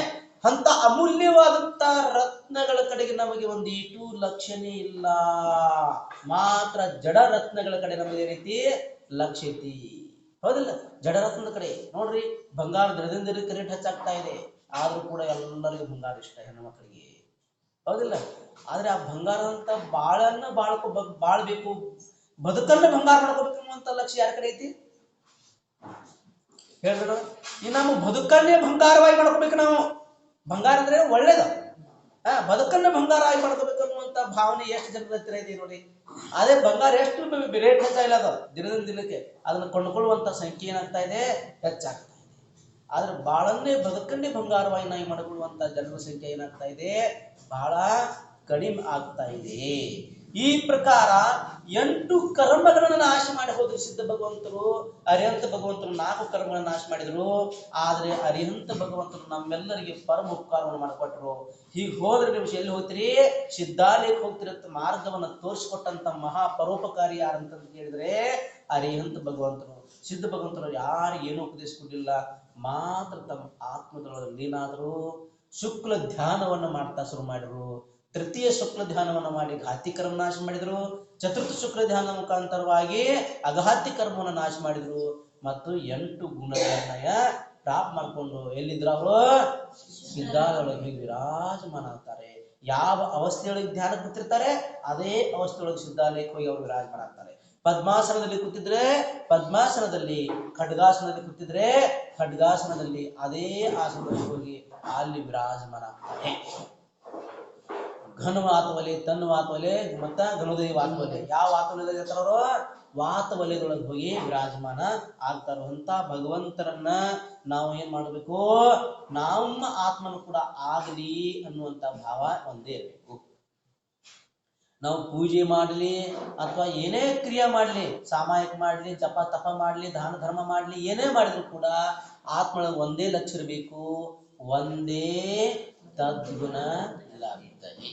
ಅಂತ ಅಮೂಲ್ಯವಾದಂತ ರತ್ನಗಳ ಕಡೆಗೆ ನಮಗೆ ಒಂದು ಈಟೂ ಲಕ್ಷ್ಯನೇ ಇಲ್ಲ. ಮಾತ್ರ ಜಡ ರತ್ನಗಳ ಕಡೆ ನಮಗೆ ರೀತಿ ಲಕ್ಷ್ಯ ಐತಿ. ಹೌದಿಲ್ಲ? ಜಡರತ್ನದ ಕಡೆ ನೋಡ್ರಿ, ಬಂಗಾರ ದಿನದಿಂದ ದಿನಕ್ಕೆ ರೇಟ್ ಹೆಚ್ಚಾಗ್ತಾ ಇದೆ. ಆದ್ರೂ ಕೂಡ ಎಲ್ಲರಿಗೂ ಬಂಗಾರ ಇಷ್ಟ, ಹೆಣ್ಣು ಮಕ್ಕಳಿಗೆ. ಹೌದಿಲ್ಲ? ಆದ್ರೆ ಆ ಬಂಗಾರ ಅಂತ ಬಾಳ್ಬೇಕು, ಬದುಕನ್ನ ಬಂಗಾರ ಮಾಡ್ಕೋಬೇಕು ಅನ್ನುವಂತ ಲಕ್ಷ್ಯ ಯಾರ ಕಡೆ ಐತಿ ಹೇಳ್ಬೇಡ. ಈ ನಮ್ಮ ಬದುಕನ್ನೇ ಬಂಗಾರವಾಗಿ ಮಾಡ್ಕೋಬೇಕು. ನಾವು ಬಂಗಾರ ಅಂದ್ರೆ ಒಳ್ಳೇದು, ಬದುಕನ್ನ ಬಂಗಾರ ಆಗಿ ಮಾಡ್ಕೋಬೇಕು ಅನ್ನುವಂತ ಭಾವನೆ ಎಷ್ಟು ಜನರ ಹತ್ತಿರ ಇದೆ ನೋಡಿ. ಅದೇ ಬಂಗಾರ ಎಷ್ಟು ರೇಟ್ ಹೆಚ್ಚಾಗಿಲ್ಲ, ಅದು ದಿನದಿಂದ ದಿನಕ್ಕೆ ಅದನ್ನು ಕೊಂಡ್ಕೊಳ್ಳುವಂತ ಸಂಖ್ಯೆ ಏನಾಗ್ತಾ ಇದೆ, ಹೆಚ್ಚಾಗ್ತಾ ಇದೆ. ಆದ್ರೆ ಬಾಳನ್ನೇ ಬದುಕನ್ನೇ ಬಂಗಾರವಾಗಿ ನಾಯಿ ಮಾಡಿಕೊಳ್ಳುವಂತ ಜನರ ಸಂಖ್ಯೆ ಏನಾಗ್ತಾ ಇದೆ, ಬಹಳ ಕಡಿಮೆ ಆಗ್ತಾ ಇದೆ. ಈ ಪ್ರಕಾರ 8 ಕರ್ಮಗಳನ್ನು ನಾಶ ಮಾಡಿ ಹೋದ್ರು ಸಿದ್ಧ ಭಗವಂತರು. ಅರಿಹಂತ ಭಗವಂತರು 4 ಕರ್ಮಗಳನ್ನು ನಾಶ ಮಾಡಿದ್ರು. ಆದ್ರೆ ಅರಿಹಂತ ಭಗವಂತರು ನಮ್ಮೆಲ್ಲರಿಗೆ ಪರಮ ಉಪಕಾರವನ್ನು ಮಾಡಿಕೊಟ್ರು. ಹೀಗೆ ಹೋದ್ರೆ ನೀವು ಎಲ್ಲಿ ಹೋಗ್ತೀರಿ, ಸಿದ್ಧಾಲಯಕ್ಕೆ ಹೋಗ್ತಿರತ್ತ ಮಾರ್ಗವನ್ನು ತೋರಿಸಿಕೊಟ್ಟಂತ ಮಹಾ ಪರೋಪಕಾರಿ ಯಾರಂತ ಕೇಳಿದ್ರೆ ಅರಿಹಂತ ಭಗವಂತರು. ಸಿದ್ಧ ಭಗವಂತರು ಯಾರಿಗೆ ಏನೂ ಉಪದೇಶ ಕೊಡಲಿಲ್ಲ, ಮಾತ್ರ ತಮ್ಮ ಆತ್ಮದೊಳಗೆ ಲೀನಾದರು. ಶುಕ್ಲ ಧ್ಯಾನವನ್ನು ಮಾಡ್ತಾ ಶುರು ಮಾಡಿದ್ರು. ತೃತೀಯ ಶುಕ್ಲ ಧ್ಯಾನವನ್ನು ಮಾಡಿ ಘಾತಿ ಕರ್ಮ ನಾಶ ಮಾಡಿದ್ರು. ಚತುರ್ಥ ಶುಕ್ಲ ಧ್ಯಾನ ಮುಖಾಂತರವಾಗಿ ಅಘಾತಿ ಕರ್ಮವನ್ನು ನಾಶ ಮಾಡಿದ್ರು. ಮತ್ತು 8 ಗುಣಗಳನ್ನ ಪ್ರಾಪ್ತ ಮಾಡ್ಕೊಂಡು ಎಲ್ಲಿದ್ರ ಅವರು ಸಿದ್ಧಾಲಯೊಳಗೆ ವಿರಾಜಮಾನ ಆಗ್ತಾರೆ. ಯಾವ ಅವಸ್ಥೆಯೊಳಗೆ ಧ್ಯಾನ ಕೂತಿರ್ತಾರೆ ಅದೇ ಅವಸ್ಥೆಯೊಳಗೆ ಸಿದ್ಧಾಲಯಕ್ಕೆ ಹೋಗಿ ಅವರು ವಿರಾಜಮಾನ ಆಗ್ತಾರೆ. ಪದ್ಮಾಸನದಲ್ಲಿ ಕೂತಿದ್ರೆ ಪದ್ಮಾಸನದಲ್ಲಿ, ಖಡ್ಗಾಸನದಲ್ಲಿ ಕೂತಿದ್ರೆ ಖಡ್ಗಾಸನದಲ್ಲಿ, ಅದೇ ಆಸನದಲ್ಲಿ ಹೋಗಿ ಅಲ್ಲಿ ವಿರಾಜಮಾನ ಆಗ್ತಾರೆ. ಘನ ವಾತವಲೆ, ತನ್ನ ವಾತವಲೆ ಮತ್ತ ಘನೋದಯ ವಾತವಲೆ, ಯಾವ ವಾತವಲೆ ಇರ್ತಾರೋ ವಾತವಲೆದೊಳಗೆ ಹೋಗಿ ವಿರಾಜಮಾನ ಆಗ್ತಾರೋ. ಅಂತ ಭಗವಂತರನ್ನ ನಾವು ಏನ್ ಮಾಡಬೇಕು, ನಮ್ಮ ಆತ್ಮನು ಕೂಡ ಆಗಲಿ ಅನ್ನುವಂತ ಭಾವ ಒಂದೇ ಇರಬೇಕು. ನಾವು ಪೂಜೆ ಮಾಡಲಿ ಅಥವಾ ಏನೇ ಕ್ರಿಯೆ ಮಾಡಲಿ, ಸಾಮಾಯಿಕ ಮಾಡಲಿ, ಜಪ ತಪ ಮಾಡಲಿ, ದಾನ ಧರ್ಮ ಮಾಡಲಿ, ಏನೇ ಮಾಡಿದ್ರು ಕೂಡ ಆತ್ಮೊಳಗೆ ಒಂದೇ ಲಕ್ಷ್ಯ ಇರಬೇಕು, ಒಂದೇ ತದ್ಗುಣ ಲಬ್ಧಿ.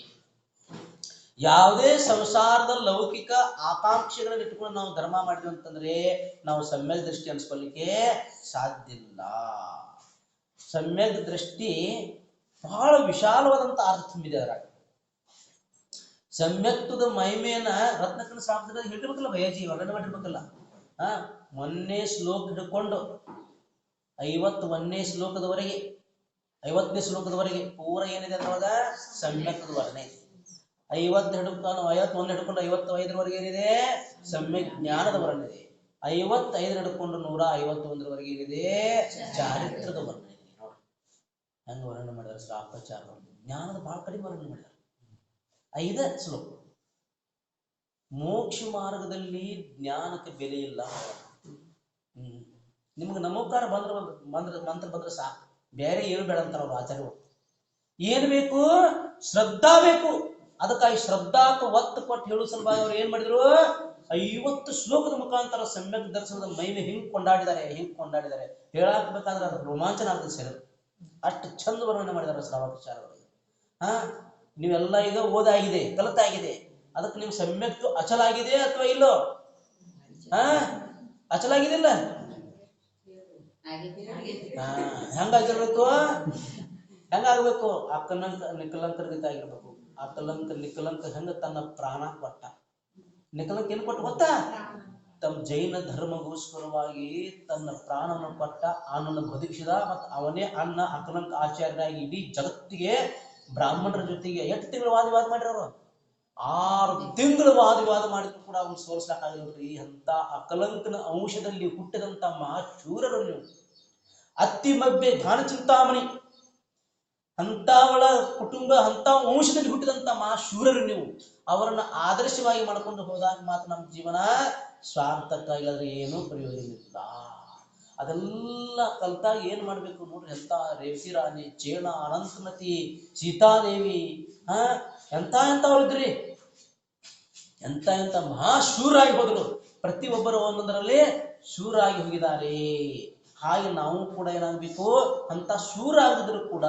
ಯಾವುದೇ ಸಂಸಾರದ ಲೌಕಿಕ ಆಕಾಂಕ್ಷೆಗಳನ್ನು ಇಟ್ಕೊಂಡು ನಾವು ಧರ್ಮ ಮಾಡಿದ್ವಿ ಅಂತಂದ್ರೆ ನಾವು ಸಮ್ಯಕ್ ದೃಷ್ಟಿ ಅನ್ಸ್ಕೊಳ್ಳಿಕ್ಕೆ ಸಾಧ್ಯ ಇಲ್ಲ. ಸಮ್ಯಕ್ ದೃಷ್ಟಿ ಬಹಳ ವಿಶಾಲವಾದಂತ ಅರ್ಥ ತುಂಬಿದೆ ಅದರಾಗ. ಸಮ್ಯಕ್ತದ ಮಹಿಮೆಯನ್ನ ರತ್ನಕನ ಶಾಸ್ತ್ರದಲ್ಲಿ ಹೇಳಿರ್ಬೇಕಲ್ಲ, ಭಯಾಜಿ ವರ್ಣನೆ ಮಾಡಿರ್ಬೇಕಲ್ಲ. ಮೊನ್ನೆ ಶ್ಲೋಕ ಹಿಡ್ಕೊಂಡು 51ನೇ ಶ್ಲೋಕದವರೆಗೆ 50ನೇ ಶ್ಲೋಕದವರೆಗೆ ಪೂರ ಏನಿದೆ ಅದ್ರೊಳಗ ಸಮ್ಯಕ್ತದ ವರ್ಣನೆ. 51 ಹಿಡ್ಕೊಂಡು 55ರವರೆಗೆ ಏನಿದೆ ಸಮ್ಯಕ್ ಜ್ಞಾನದ ವರ್ಣನೆ ಇದೆ. 55 ಹಿಡ್ಕೊಂಡು 151ರವರೆಗೆ ಏನಿದೆ ಚಾರಿತ್ರದ ವರ್ಣನೆ ಇದೆ. ನೋಡಿ ಹೆಂಗ ವರ್ಣನೆ ಮಾಡಿದಾರೆ ಶ್ರಾಪಾಚಾರ. ಜ್ಞಾನದ ಬಹಳ ಕಡಿಮೆ ವರ್ಣನೆ ಮಾಡಿದಾರೆ. 5 ಶ್ಲೋಕ. ಮೋಕ್ಷ ಮಾರ್ಗದಲ್ಲಿ ಜ್ಞಾನಕ್ಕೆ ಬೆಲೆ ಇಲ್ಲ. ನಿಮ್ಗೆ ನಮೋಕಾರ ಮಂತ್ರ ಬಂದ್ರೆ ಸಾಕು, ಬೇರೆ ಏನು ಬೇಡ ಅಂತಾರ ಅವ್ರು ಆಚಾರ್ಯರು. ಏನ್ ಬೇಕು? ಶ್ರದ್ಧಾ ಬೇಕು. ಅದಕ್ಕಾಗಿ ಶ್ರದ್ಧಾಕ ಒತ್ತು ಕೊಟ್ಟು ಹೇಳು ಸಲುವಾಗಿ ಅವ್ರು ಏನ್ ಮಾಡಿದ್ರು, 50 ಶ್ಲೋಕದ ಮುಖಾಂತರ ಸಮ್ಯಕ್ ದರ್ಶನದ ಮಹಿಮೆ ಹಿಂಗ್ ಕೊಂಡಾಡಿದ್ದಾರೆ. ಹೇಳಾಕ್ಬೇಕಾದ್ರೆ ಅದ್ರ ರೋಮಾಂಚನ ಆಗ್ತದೆ ಸರ್. ಅಷ್ಟು ಚಂದ ವರ್ಣನೆ ಮಾಡಿದಾರೆ ಶ್ರಾವಕಾಚಾರ್ಯರು. ನೀವೆಲ್ಲ ಈಗ ಓದಾಗಿದೆ, ಕಲಿತಾಗಿದೆ, ಅದಕ್ಕೆ ನಿಮ್ ಸಮ್ಯಕ್ ಅಚಲಾಗಿದೆ ಅಥವಾ ಇಲ್ಲೋ? ಅಚಲಾಗಿದಿಲ್ಲ? ಹೆಂಗಾಗಿರ್ಬೇಕು? ಹೆಂಗಾಗ್ಬೇಕು? ಅಕ್ಕಲಂಕ ನಿಕಲಂಕರ್ಗಿತ ಆಗಿರ್ಬೇಕು. ನಿಕಲಂಕ ಹೆಂಗ ತನ್ನ ಪ್ರಾಣ ಕೊಟ್ಟ. ನಿಕಲಂಕ ಏನ್ ಕೊಟ್ಟ ಗೊತ್ತಾ? ತಮ್ಮ ಜೈನ ಧರ್ಮಗೋಸ್ಕರವಾಗಿ ತನ್ನ ಪ್ರಾಣವನ್ನು ಕೊಟ್ಟ, ಅನ್ನನ್ನು ಬದುಕಿಸಿದ. ಮತ್ತು ಅವನೇ ಅನ್ನ ಅಕ್ಕಲಂಕ ಆಚಾರ್ಯರಾಗಿ ಇಡೀ ಜಗತ್ತಿಗೆ ಬ್ರಾಹ್ಮಣರ ಜೊತೆಗೆ 8 ತಿಂಗಳು ವಾದ ಮಾಡಿರೋರು. 6 ತಿಂಗಳು ವಾದ ಮಾಡಿದ್ರು ಕೂಡ ಅವ್ನು ಸೋಲಿಸ್ಲಾಕಾಗಿಲ್ರಿ. ಅಂತ ಅಕಲಂಕನ ಅಂಶದಲ್ಲಿ ಹುಟ್ಟಿದಂತ ಮಹಾಶೂರರು ನೀವು. ಅತ್ತಿ ಮಬ್ಬೆ ದಾನ ಚಿಂತಾಮಣಿ ಅಂತವಳ ಕುಟುಂಬ, ಅಂತ ವಂಶದಲ್ಲಿ ಹುಟ್ಟಿದಂತ ಮಹಾಶೂರರು ನೀವು. ಅವರನ್ನ ಆದರ್ಶವಾಗಿ ಮಾಡ್ಕೊಂಡು ಹೋದಾಗ ಮಾತ್ರ ನಮ್ಮ ಜೀವನ ಸ್ವಾರ್ಥಕ್ಕಾಗಿ ಏನೂ ಪ್ರಯೋಜನ ಇಲ್ಲ. ಅದೆಲ್ಲ ಕಲ್ತಾಗ ಏನ್ ಮಾಡ್ಬೇಕು ನೋಡ್ರಿ. ಎಂತ ರೇವತಿ ರಾಣಿ, ಚೇಣ, ಅನಂತಮತಿ, ಸೀತಾದೇವಿ, ಎಂತವ್ರಿದ್ರಿ, ಎಂತ ಮಹಾಶೂರಾಗಿ ಹೋದ್ರು. ಪ್ರತಿಯೊಬ್ಬರು ಒಂದೊಂದರಲ್ಲಿ ಶೂರಾಗಿ ಹೋಗಿದ್ದಾರೆ. ಹಾಗೆ ನಾವು ಕೂಡ ಏನಾಗಬೇಕು, ಅಂತ ಶೂರ ಆಗಿದ್ರು ಕೂಡ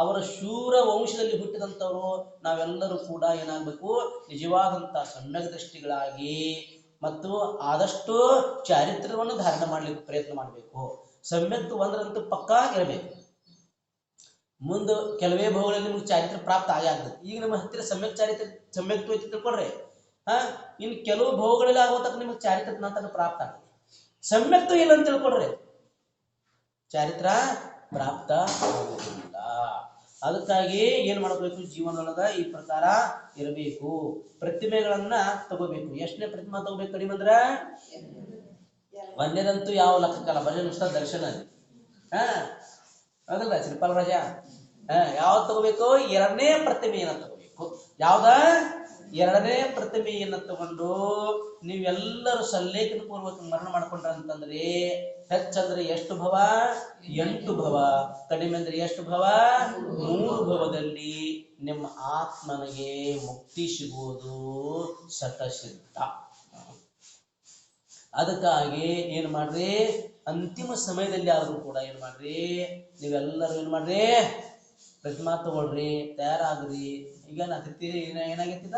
ಅವರ ಶೂರ ವಂಶದಲ್ಲಿ ಹುಟ್ಟಿದಂಥವ್ರು ನಾವೆಲ್ಲರೂ ಕೂಡ ಏನಾಗಬೇಕು, ನಿಜವಾದಂತ ಸಮ್ಯಕ್ ದೃಷ್ಟಿಗಳಾಗಿ ಮತ್ತು ಆದಷ್ಟು ಚಾರಿತ್ರ್ಯವನ್ನು ಧಾರಣೆ ಮಾಡ್ಲಿಕ್ಕೆ ಪ್ರಯತ್ನ ಮಾಡಬೇಕು. ಸಮ್ಯಕ್ ಒಂದರಂತೂ ಪಕ್ಕಾ ಇರಬೇಕು. ಮುಂದೆ ಕೆಲವೇ ಭಾವಗಳಲ್ಲಿ ನಿಮ್ಗೆ ಚಾರಿತ್ರ ಪ್ರಾಪ್ತ ಆಗ್ತದೆ. ಈಗ ನಮ್ಮ ಹತ್ತಿರ ಸಮ್ಯಕ್ತ್ವ ಐತಿ ತಿಳ್ಕೊಡ್ರಿ. ಇನ್ನು ಕೆಲವು ಭಾವಗಳಲ್ಲಿ ಆಗೋತಕ್ಕ ನಿಮ್ಗೆ ಚಾರಿತ್ರ ನಂತರ ಪ್ರಾಪ್ತ ಆಗ್ತದೆ. ಸಮ್ಯಕ್ತ್ವ ಇಲ್ಲ ಅಂತ ತಿಳ್ಕೊಡ್ರಿ, ಚಾರಿತ್ರ ಪ್ರಾಪ್ತ ಆಗುವುದಿಲ್ಲ. ಅದಕ್ಕಾಗಿ ಏನ್ ಮಾಡಬೇಕು, ಜೀವನದೊಳಗ ಈ ಪ್ರಕಾರ ಇರಬೇಕು. ಪ್ರತಿಮೆಗಳನ್ನ ತಗೋಬೇಕು. ಎಷ್ಟನೇ ಪ್ರತಿಮಾ ತಗೋಬೇಕು ಕಡಿಮೆ ಅಂದ್ರ? ಒಂದೇದಂತೂ ಯಾವ ಲೆಕ್ಕಕ್ಕಲ್ಲ, ಬರೀ ನುಷ್ಟ ದರ್ಶನ. ಹೌದಲ್ಲ ಶ್ರೀಪಾಲ್ ರಾಜ? ಯಾವ್ದು ತಗೋಬೇಕು? ಎರಡನೇ ಪ್ರತಿಮೆಯನ್ನ ತಗೋಬೇಕು. ಯಾವ್ದ? ಎರಡನೇ ಪ್ರತಿಮೆಯನ್ನ ತಗೊಂಡು ನೀವೆಲ್ಲರೂ ಸಲ್ಲೇಖನ ಪೂರ್ವಕ ಮರಣ ಮಾಡ್ಕೊಂಡ್ರ ಅಂತಂದ್ರೆ ಹೆಚ್ಚಂದ್ರೆ ಎಷ್ಟು ಭವ? 8 ಭವ. ಕಡಿಮೆ ಅಂದ್ರೆ ಎಷ್ಟು ಭವ? 3 ಭವದಲ್ಲಿ ನಿಮ್ಮ ಆತ್ಮನಿಗೆ ಮುಕ್ತಿ ಸಿಗುವುದು ಶತಸಿದ್ಧ. ಅದಕ್ಕಾಗಿ ಏನ್ ಮಾಡ್ರಿ, ಅಂತಿಮ ಸಮಯದಲ್ಲಿ ಆದ್ರೂ ಕೂಡ ಏನ್ ಮಾಡ್ರಿ, ನೀವೆಲ್ಲರೂ ಏನ್ ಮಾಡ್ರಿ, ಪ್ರತಿಮಾ ತಗೊಳ್ರಿ, ತಯಾರಾಗ್ರಿ. ಈಗ ಅತಿಥಿ ಏನಾಗೈತಿದ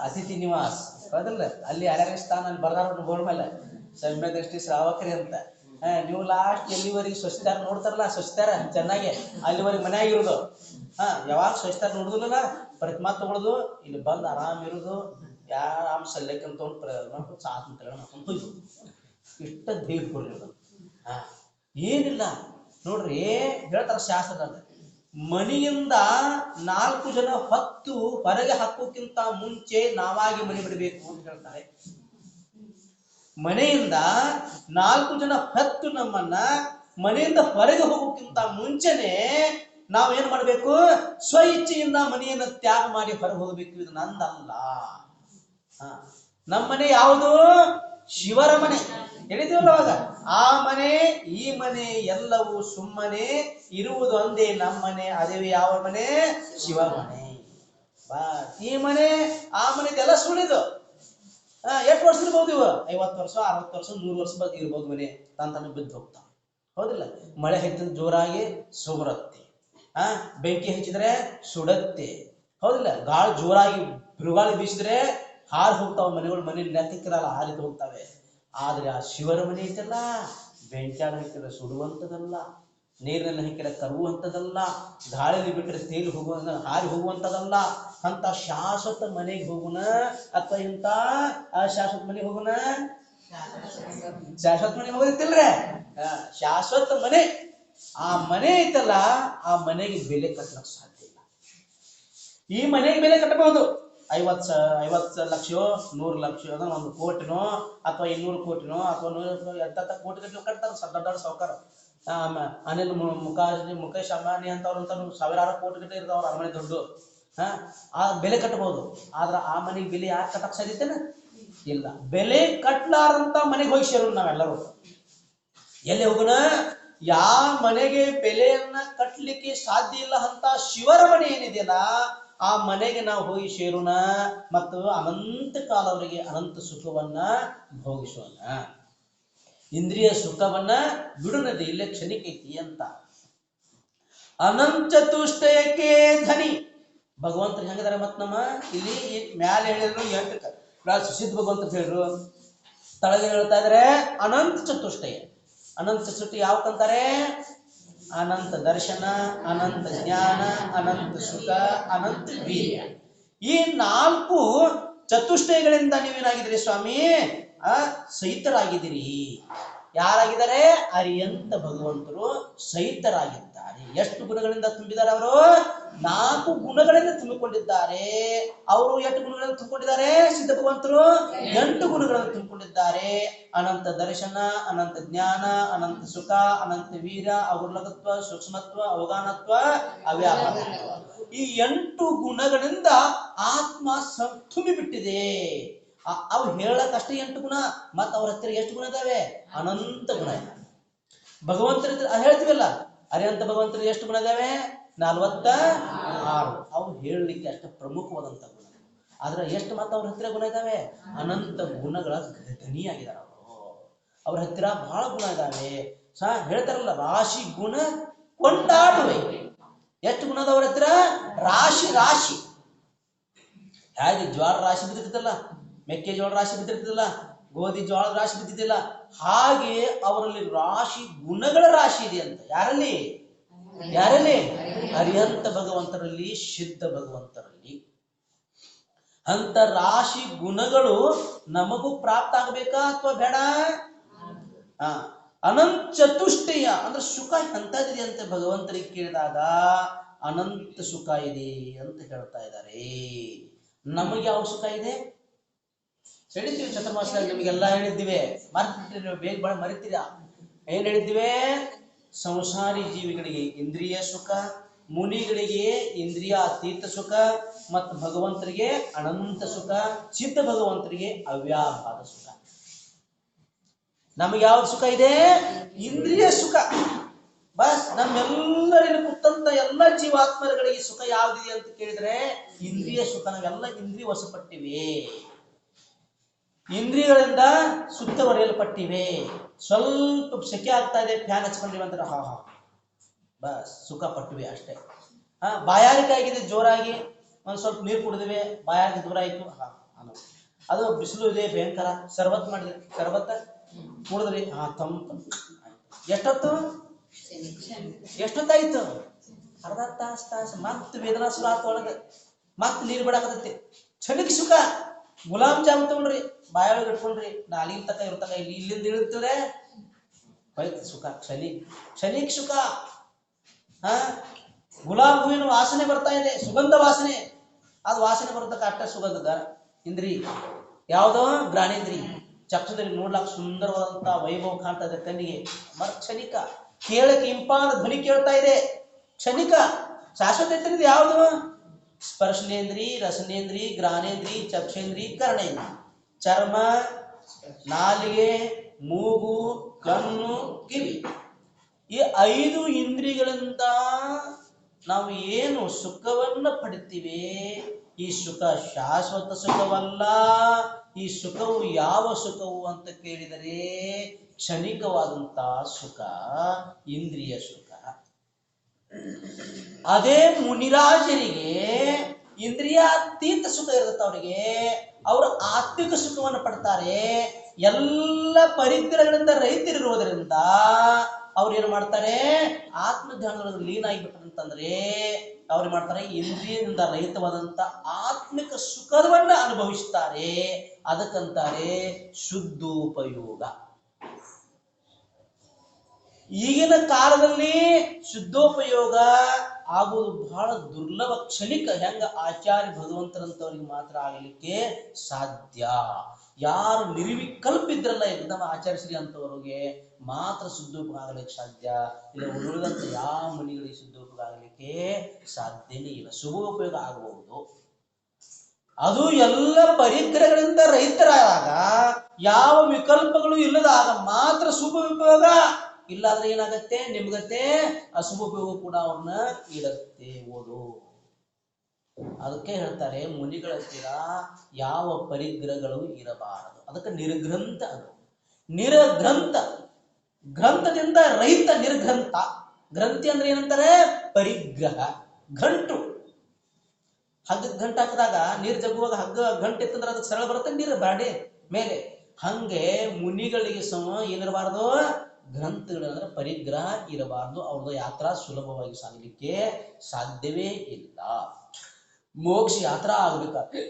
ಅತಿಥಿ ನಿವಾಸ, ಹೌದಲ್ಲ? ಅಲ್ಲಿ ಯಾರ್ಯಾರ ಸ್ಥಾನ ಅಲ್ಲಿ ಬರ್ದಾರ ಬೋರ್ಡ್ ಮೇಲೆ ಸಮ್ಯ ದೃಷ್ಟಿ ಶ್ರಾವಕರಿ ಅಂತ. ನೀವು ಲಾಸ್ಟ್ ಎಲ್ಲಿವರೆಗೆ ಸ್ವಚ್ಛತಾರ ನೋಡ್ತಾರಲ್ಲ, ಸ್ವಚ್ಛತಾರ ಚೆನ್ನಾಗಿ ಅಲ್ಲಿವರೆಗೆ ಮನೆ ಆಗಿರೋದು. ಯಾವಾಗ ಸ್ವಚ್ಛತಾರ ನೋಡುದಿಲ್ಲ, ಪ್ರತಿಮಾ ತಗೊಳುದು, ಇಲ್ಲಿ ಬಂದು ಆರಾಮ್ ಇರುದು, ಯಾರಾಮ್ ಸಲ್ಲೇಕಂತ ತಗೊಂಡು ಸಾತ್ ಮಾಡ್ಕೊಂಡು ಇಷ್ಟ ದೇವ್ ಕೊಡಿರೋದು. ಏನಿಲ್ಲ ನೋಡ್ರಿ, ಹೇಳ್ತಾರ ಶಾಸ್ತ್ರದಾಗ, ಮನೆಯಿಂದ 4 ಜನ ಹೊತ್ತು ಹೊರಗೆ ಹಾಕೋಕ್ಕಿಂತ ಮುಂಚೆ ನಾವಾಗಿ ಮನೆ ಬಿಡಬೇಕು ಅಂತ ಹೇಳ್ತಾರೆ. ಮನೆಯಿಂದ 4 ಜನ ಹೊತ್ತು ನಮ್ಮನ್ನ ಮನೆಯಿಂದ ಹೊರಗೆ ಹೋಗೋಕ್ಕಿಂತ ಮುಂಚೆನೆ ನಾವೇನ್ ಮಾಡ್ಬೇಕು, ಸ್ವ ಇಚ್ಛೆಯಿಂದ ಮನೆಯನ್ನ ತ್ಯಾಗ ಮಾಡಿ ಹೊರಗೆ ಹೋಗ್ಬೇಕು. ಇದು ನಂದಲ್ಲ. ನಮ್ಮ ಮನೆ ಯಾವುದು? ಶಿವರ ಮನೆ. ಹೇಳಿದೀವಲ್ಲ ಅವಾಗ, ಆ ಮನೆ ಈ ಮನೆ ಎಲ್ಲವೂ ಸುಮ್ಮನೆ ಇರುವುದು ಒಂದೇ ನಮ್ಮನೆ. ಅದೇ ಯಾವ ಮನೆ? ಶಿವ ಮನೆ. ಈ ಮನೆ ಆ ಮನೆದೆಲ್ಲ ಸುಳಿದು ಎಷ್ಟು ವರ್ಷ ಇರ್ಬೋದು? ಇವ 50 ವರ್ಷ, 60 ವರ್ಷ, 100 ವರ್ಷ ಬಗ್ಗೆ ಇರ್ಬೋದು. ಮನೆ ತಾನು ಬಿದ್ದು ಹೋಗ್ತಾವ, ಹೌದಿಲ್ಲ? ಮಳೆ ಹೆಚ್ಚಿದ ಜೋರಾಗಿ ಸುಬರತ್ತೆ, ಬೆಂಕಿ ಹಚ್ಚಿದ್ರೆ ಸುಡತ್ತೆ, ಹೌದಿಲ್ಲ? ಗಾಳಿ ಜೋರಾಗಿ ಬಿರುಗಾಳಿ ಬೀಸಿದ್ರೆ ಹಾರಿ ಹೋಗ್ತಾವ ಮನೆಗಳು. ಮನೆ ಲೆಕ್ಕಕ್ಕಿರಲ್ಲ, ಹಾರಿದು ಹೋಗ್ತಾವೆ. ಆದ್ರೆ ಆ ಶಿವರ ಮನೆ ಐತಲ್ಲ, ಬೆಂಕಿಯಾಗ ಹಾಕಿದ್ರೆ ಸುಡುವಂಥದ್ದಲ್ಲ, ನೀರಿನಲ್ಲಿ ಹಾಕಿದ್ರೆ ಕರುವಂಥದ್ದಲ್ಲ, ಗಾಳಿಯಲ್ಲಿ ಬಿಟ್ಟರೆ ತೇಲಿ ಹಾರಿ ಹೋಗುವಂಥದ್ದಲ್ಲ. ಅಂತ ಶಾಶ್ವತ ಮನೆಗೆ ಹೋಗುಣ ಅಥವಾ ಇಂತ ಶಾಶ್ವತ ಮನೆಗೆ ಹೋಗುಣ? ಶಾಶ್ವತ ಮನೆಗೆ ಹೋಗುತ್ತಿಲ್ರೇ, ಶಾಶ್ವತ ಮನೆ. ಆ ಮನೆ ಐತಲ್ಲ, ಆ ಮನೆಗೆ ಬೆಲೆ ಕಟ್ಟಲಿಕ್ಕೆ ಸಾಧ್ಯ ಇಲ್ಲ. ಈ ಮನೆಗೆ ಬೆಲೆ ಕಟ್ಟಬಹುದು, 50 ಲಕ್ಷ, 100 ಲಕ್ಷ, 1 ಕೋಟಿನೋ ಅಥವಾ 200 ಕೋಟಿನೋ ಅಥವಾ 100 ಕೋಟಿ ಗಟ್ಟಲೆ ಕಟ್ತಾರೆ ದೊಡ್ಡ ಸಾವುಕಾರ. ಅನಿಲ್ ಮುಖೇಶ್ ಅಂಬಾನಿ ಅಂತವ್ರಂತ ಸಾವಿರಾರು ಕೋಟಿ ಗಟ್ಟಲೆ ಇರ್ತಾವ್ರ ಅರಮನೆ ದುಡ್ಡು. ಆ ಬೆಲೆ ಕಟ್ಟಬಹುದು. ಆದ್ರೆ ಆ ಮನೆಗೆ ಬೆಲೆ ಯಾರು ಕಟ್ಟಕ್ ಸಾಧ್ಯತೆನ? ಇಲ್ಲ. ಬೆಲೆ ಕಟ್ಲಾರಂತ ಮನೆಗೆ ಹೋಗಿ ಸೇರೋದು ನಾವೆಲ್ಲರೂ. ಎಲ್ಲಿ ಹೋಗೋಣ? ಯಾವ ಮನೆಗೆ ಬೆಲೆಯನ್ನ ಕಟ್ಟಲಿಕ್ಕೆ ಸಾಧ್ಯ ಇಲ್ಲ ಅಂತ ಶಿವರ ಮನೆ ಏನಿದೆಯಲ್ಲ, ಆ ಮನೆಗೆ ನಾವು ಹೋಗಿ ಸೇರೋಣ ಮತ್ತು ಅನಂತ ಕಾಲವರೆಗೆ ಅನಂತ ಸುಖವನ್ನ ಭೋಗಿಸೋಣ. ಇಂದ್ರಿಯ ಸುಖವನ್ನ ಬಿಡುನದಿ ಇಲ್ಲೇ ಕ್ಷಣಿಕೈತಿ ಅಂತ. ಅನಂತ ಚತುಷ್ಟಯಕ್ಕೆ ಧನಿ ಭಗವಂತರು ಹೆಂಗಿದಾರೆ ಮತ್ ನಮ್ಮ ಇಲ್ಲಿ ಮ್ಯಾಲೆ ಹೇಳಿದ್ರು 8 ಸುಸಿದ್ಧ ಭಗವಂತ ಹೇಳಿದ್ರು, ತಳಗೆ ಹೇಳ್ತಾ ಇದಾರೆ ಅನಂತ ಚತುಷ್ಟಯ. ಅನಂತ ಚತುಷ್ಟಯ ಯಾವಕ್ಕಂತಾರೆ? ಅನಂತ ದರ್ಶನ, ಅನಂತ ಜ್ಞಾನ, ಅನಂತ ಸುಖ, ಅನಂತ ವೀರ್ಯ. ಈ 4 ಚತುಷ್ಟಯಗಳಿಂದ ನೀವೇನಾಗಿದ್ದೀರಿ ಸ್ವಾಮಿ? ಸಹಿತರಾಗಿದ್ದೀರಿ. ಯಾರಾಗಿದ್ದಾರೆ? ಅರಿಯಂತ ಭಗವಂತರು ಸಹಿತರಾಗಿದ್ದಾರೆ. ಎಷ್ಟು ಗುಣಗಳಿಂದ ತುಂಬಿದ್ದಾರೆ ಅವರು? 4 ಗುಣಗಳಿಂದ ತುಂಬಿಕೊಂಡಿದ್ದಾರೆ. ಅವರು ಎಷ್ಟು ಗುಣಗಳನ್ನು ತುಂಬಿಕೊಂಡಿದ್ದಾರೆ? ಸಿದ್ಧ ಭಗವಂತರು 8 ಗುಣಗಳನ್ನು ತುಂಬಿಕೊಂಡಿದ್ದಾರೆ. ಅನಂತ ದರ್ಶನ, ಅನಂತ ಜ್ಞಾನ, ಅನಂತ ಸುಖ, ಅನಂತ ವೀರ್ಯ, ಅಗುರ್ಲಕತ್ವ, ಸೂಕ್ಷ್ಮತ್ವ, ಅವಗಾನತ್ವ, ಅವ್ಯಾಪಕತ್ವ. ಈ 8 ಗುಣಗಳಿಂದ ಆತ್ಮ ತುಂಬಿಬಿಟ್ಟಿದೆ. ಅವು ಹೇಳಕ್ಕಷ್ಟೇ 8 ಗುಣ. ಮತ್ತ ಅವ್ರ ಹತ್ತಿರ ಎಷ್ಟು ಗುಣ ಇದಾವೆ? ಅನಂತ ಗುಣ ಇದಾವೆ. ಭಗವಂತರ ಹೇಳ್ತೀವಲ್ಲ, ಅರಿಯಂತ ಭಗವಂತರು ಎಷ್ಟು ಗುಣ ಇದಾವೆ? 46. ಅವು ಹೇಳಲಿಕ್ಕೆ ಅಷ್ಟು ಪ್ರಮುಖವಾದಂತ ಗುಣ. ಆದ್ರೆ ಎಷ್ಟು ಮಾತ್ರ ಅವ್ರ ಹತ್ತಿರ ಗುಣ ಇದಾವೆ? ಅನಂತ ಗುಣಗಳ ಧನಿಯಾಗಿದ್ದಾರೆ ಅವರು. ಅವ್ರ ಹತ್ತಿರ ಬಹಳ ಗುಣ ಇದಾವೆ. ಹೇಳ್ತಾರಲ್ಲ, ರಾಶಿ ಗುಣ ಕೊಂಡಾಡುವೆ. ಎಷ್ಟು ಗುಣದ ಅವ್ರ ಹತ್ತಿರ? ರಾಶಿ ರಾಶಿ. ಹೇಗೆ ಜ್ವಾಳ ರಾಶಿ ಬಿದ್ದಿರ್ತಲ್ಲ, ಮೆಕ್ಕೆಜೋಳ ರಾಶಿ ಬಿದ್ದಿರ್ತದಲ್ಲ, ಗೋಧಿ ಜೋಳದ ರಾಶಿ ಬಿದ್ದಿದ್ದಿಲ್ಲ. ಹಾಗೆ ಅವರಲ್ಲಿ ರಾಶಿ ಗುಣಗಳ ರಾಶಿ ಇದೆ ಅಂತ. ಯಾರಲ್ಲಿ? ಅರಿಹಂತ ಭಗವಂತರಲ್ಲಿ, ಸಿದ್ಧ ಭಗವಂತರಲ್ಲಿ. ಅಂತ ರಾಶಿ ಗುಣಗಳು ನಮಗೂ ಪ್ರಾಪ್ತ ಆಗಬೇಕಾ ಅಥವಾ ಬೇಡ? ಅನಂತ ಚತುಷ್ಟಯ ಅಂದ್ರೆ ಸುಖ ಎಂತದಿದೆ ಅಂತ ಭಗವಂತರಿಗೆ ಕೇಳಿದಾಗ ಅನಂತ ಸುಖ ಇದೆ ಅಂತ ಹೇಳ್ತಾ ಇದ್ದಾರೆ. ನಮಗೆ ಯಾವ ಸುಖ ಇದೆ ಹೇಳಿದ್ದೀವಿ ಚತುರ್ಮಾಸದಲ್ಲಿ, ನಿಮಗೆಲ್ಲ ಹೇಳಿದ್ದೀವಿ. ಮರ್ತಿರ್ತೀವಿ, ಬೇಗ ಮರಿತೀರಾ? ಏನ್ ಹೇಳಿದ್ದೀವಿ? ಸಂಸಾರಿ ಜೀವಿಗಳಿಗೆ ಇಂದ್ರಿಯ ಸುಖ, ಮುನಿಗಳಿಗೆ ಇಂದ್ರಿಯ ಅತೀತ ಸುಖ, ಮತ್ತು ಭಗವಂತರಿಗೆ ಅನಂತ ಸುಖ, ಸಿದ್ಧ ಭಗವಂತರಿಗೆ ಅವ್ಯಾಪಾದ ಸುಖ. ನಮಗೆ ಯಾವ್ದು ಸುಖ ಇದೆ? ಇಂದ್ರಿಯ ಸುಖ. ಬಸ್ ನಮ್ಮೆಲ್ಲರಿಗೂ ಕೂತಂತ ಎಲ್ಲ ಜೀವಾತ್ಮಗಳಿಗೆ ಸುಖ ಯಾವ್ದಿದೆ ಅಂತ ಕೇಳಿದ್ರೆ ಇಂದ್ರಿಯ ಸುಖ. ನಾವೆಲ್ಲ ಇಂದ್ರಿಯ ವಶಪಟ್ಟಿವೆ, ಇಂದ್ರಿಯಗಳಿಂದ ಸುತ್ತವರಿಯಲ್ಪಟ್ಟಿವೆ. ಸ್ವಲ್ಪ ಸೆಕೆ ಆಗ್ತಾ ಇದೆ, ಫ್ಯಾನ್ ಹಚ್ಕೊಂಡಿವೆ ಅಂತಾರೆ, ಹಾ ಹಾ ಬಸ್ ಸುಖ ಪಟ್ಟಿವೆ ಅಷ್ಟೇ. ಬಾಯಾರಿಕೆ ಆಗಿದೆ ಜೋರಾಗಿ, ಒಂದ್ ಸ್ವಲ್ಪ ನೀರು ಕುಡಿದಿವೆ, ಬಾಯಾರಿಕೆ ದೂರ ಆಯ್ತು, ಹಾ ಅದು ಬಿಸಿಲು ಇದೆ ಭಯಂಕರ, ಶರ್ಬತ್ ಮಾಡಿದ್ರಿ, ಶರ್ಬತ್ ಕುಡಿದ್ರಿ, ತಂಪು. ಎಷ್ಟೊತ್ತಾಯ್ತು? ಅರ್ಧ ತಾಸು. ಮತ್ ವೇದನಾ ಸುರ ಒಳಗೆ ಮತ್ ನೀರು ಬಿಡಾಕತೈತಿ. ಕ್ಷಣಿಕ ಸುಖ. ಗುಲಾಬ್ ಜಾಮೂನ್ ತಗೊಂಡ್ರಿ, ಬಾಯೊಳಗೆ ಇಟ್ಕೊಂಡ್ರಿ, ನಾಲಿಗೆ ತಕ ಇರ್ತಕ, ಇಲ್ಲಿಂದ ಇಳಿದ್ರೆ ಹೋಯ್ತು ಸುಖ. ಕ್ಷಣಿಕ ಸುಖ. ಗುಲಾಬ್ ಹೂವಿನ ವಾಸನೆ ಬರ್ತಾ ಇದೆ, ಸುಗಂಧ ವಾಸನೆ. ಅದು ವಾಸನೆ ಬರ್ತಕ್ಕ ಅಷ್ಟ ಸುಗಂಧದ ಇಂದ್ರಿ ಯಾವ್ದೋ ಘ್ರಾಣೇಂದ್ರಿ. ಚಕ್ಷುದಲ್ಲಿ ನೋಡ್ಲಾಕ ಸುಂದರವಾದಂತಹ ವೈಭವ ಕಾಣ್ತಾ ಇದೆ ಕಣ್ಣಿಗೆ, ಕ್ಷಣಿಕ. ಕೇಳಕ್ಕೆ ಇಂಪಾದ ಧ್ವನಿ ಕೇಳ್ತಾ ಇದೆ, ಕ್ಷಣಿಕ. ಶಾಶ್ವತ ಇರ್ತದೆ ಯಾವುದು? ಸ್ಪರ್ಶನೇಂದ್ರಿ, ರಸನೇಂದ್ರಿ, ಘ್ರಾಣೇಂದ್ರಿ, ಚಕ್ಷೇಂದ್ರಿ, ಕರ್ಣೇಂದ್ರಿ. ಚರ್ಮ, ನಾಲಿಗೆ, ಮೂಗು, ಕಣ್ಣು, ಕಿವಿ, ಈ 5 ಇಂದ್ರಿಯಗಳಿಂದ ನಾವು ಏನು ಸುಖವನ್ನ ಪಡಿತೀವಿ, ಈ ಸುಖ ಶಾಶ್ವತ ಸುಖವಲ್ಲ. ಈ ಸುಖವು ಯಾವ ಸುಖವು ಅಂತ ಕೇಳಿದರೆ ಕ್ಷಣಿಕವಾದಂತಹ ಸುಖ, ಇಂದ್ರಿಯ ಸುಖ. ಅದೇ ಮುನಿರಾಜರಿಗೆ ಇಂದ್ರಿಯಾತೀತ ಸುಖ ಇರುತ್ತೆ. ಅವರಿಗೆ ಅವರು ಆತ್ಮಿಕ ಸುಖವನ್ನು ಪಡ್ತಾರೆ. ಎಲ್ಲ ಪರಿಗ್ರಹಗಳಿಂದ ರೈತರಿರುವುದರಿಂದ ಅವ್ರು ಏನ್ ಮಾಡ್ತಾರೆ? ಆತ್ಮಧ್ಯಾನದೊಳಗೆ ಲೀನ ಆಗಿಬಿಟ್ರಂತಂದ್ರೆ ಅವ್ರು ಮಾಡ್ತಾರೆ, ಇಂದ್ರಿಯದಿಂದ ರಹಿತವಾದಂತ ಆತ್ಮಿಕ ಸುಖವನ್ನ ಅನುಭವಿಸ್ತಾರೆ. ಅದಕ್ಕಂತಾರೆ ಶುದ್ಧೋಪಯೋಗ. ಈಗಿನ ಕಾಲದಲ್ಲಿ ಶುದ್ಧೋಪಯೋಗ ಆಗುವುದು ಬಹಳ ದುರ್ಲಭ, ಕ್ಷಣಿಕ. ಹೆಂಗ ಆಚಾರ್ಯ ಭಗವಂತರಂತವ್ರಿಗೆ ಮಾತ್ರ ಆಗಲಿಕ್ಕೆ ಸಾಧ್ಯ. ಯಾರು ನಿರ್ವಿಕಲ್ಪ ಇದ್ರಲ್ಲ ಏಕದಮ ಆಚಾರ್ಯ ಶ್ರೀ ಅಂತವರಿಗೆ ಮಾತ್ರ ಶುದ್ಧೋಪಯೋಗ ಆಗಲಿಕ್ಕೆ ಸಾಧ್ಯ. ಇಲ್ಲ ಉಳಿದಂತ ಯಾವ ಮುನಿಗಳಿಗೆ ಶುದ್ಧೋಪಯೋಗ ಆಗಲಿಕ್ಕೆ ಸಾಧ್ಯನೇ ಇಲ್ಲ. ಶುಭೋಪಯೋಗ ಆಗಬಹುದು, ಅದು ಎಲ್ಲ ಪರಿಗ್ರಹಗಳಿಂದ ರಹಿತರಾದಾಗ, ಯಾವ ವಿಕಲ್ಪಗಳು ಇಲ್ಲದಾಗ ಮಾತ್ರ ಶುಭ ಉಪಯೋಗ. ಇಲ್ಲಾದ್ರೆ ಏನಾಗತ್ತೆ? ನಿಮ್ಗತ್ತೆ ಅಶುಭ ಉಪಯೋಗ ಕೂಡ ಅವ್ರನ್ನ ಇಡತ್ತೆ. ಓದು. ಅದಕ್ಕೆ ಹೇಳ್ತಾರೆ ಮುನಿಗಳ ಹತ್ತಿರ ಯಾವ ಪರಿಗ್ರಹಗಳು ಇರಬಾರದು. ಅದಕ್ಕೆ ನಿರ್ಗ್ರಂಥ. ಅದು ನಿರ್ಗ್ರಂಥ, ಗ್ರಂಥದಿಂದ ರಹಿತ ನಿರ್ಗ್ರಂಥ. ಗ್ರಂಥಿ ಅಂದ್ರೆ ಏನಂತಾರೆ? ಪರಿಗ್ರಹ. ಗಂಟು, ಹಗ್ಗಕ್ಕೆ ಗಂಟು ಹಾಕಿದಾಗ ನೀರು ಜಗ್ಗುವಾಗ ಹಗ್ಗ ಗಂಟು ಇತ್ತಂದ್ರೆ ಅದಕ್ಕೆ ಸರಳ ಬರುತ್ತೆ ನೀರು ಬಾಡಿ ಮೇಲೆ. ಹಂಗೆ ಮುನಿಗಳಿಗೆ ಏನಿರಬಾರ್ದು? ಗ್ರಂಥಗಳಂದ್ರೆ ಪರಿಗ್ರಹ ಇರಬಾರ್ದು. ಅವ್ರದ್ದು ಯಾತ್ರಾ ಸುಲಭವಾಗಿ ಸಾಗಲಿಕ್ಕೆ ಸಾಧ್ಯವೇ ಇಲ್ಲ. ಮೋಕ್ಷ ಯಾತ್ರಾ ಆಗ್ಬೇಕಾದ್ರೆ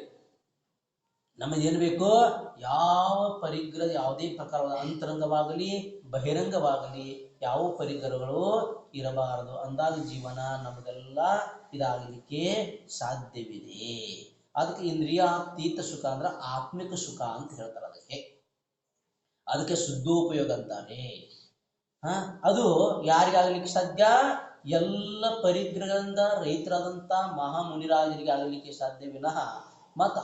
ನಮಗೇನು ಬೇಕು? ಯಾವ ಪರಿಗ್ರಹ, ಯಾವುದೇ ಪ್ರಕಾರದ ಅಂತರಂಗವಾಗಲಿ ಬಹಿರಂಗವಾಗಲಿ ಯಾವ ಪರಿಗ್ರಹಗಳು ಇರಬಾರದು. ಅಂದಾಗ ಜೀವನ ನಮಗೆಲ್ಲ ಇದಾಗಲಿಕ್ಕೆ ಸಾಧ್ಯವಿದೆ. ಅದಕ್ಕೆ ಇಂದ್ರಿಯಾತೀತ ಸುಖ ಅಂದ್ರೆ ಆತ್ಮಿಕ ಸುಖ ಅಂತ ಹೇಳ್ತಾರೆ. ಅದಕ್ಕೆ ಶುದ್ಧೋಪಯೋಗ ಅಂತಾರೆ. ಅದು ಯಾರಿಗಾಗಲಿಕ್ಕೆ ಸಾಧ್ಯ? ಎಲ್ಲ ಪರಿಗ್ರಹದಿಂದ ರಹಿತರಾದಂತ ಮಹಾಮುನಿರಾಜರಿಗೆ ಆಗಲಿಕ್ಕೆ ಸಾಧ್ಯ ವಿನಃ ಮತ್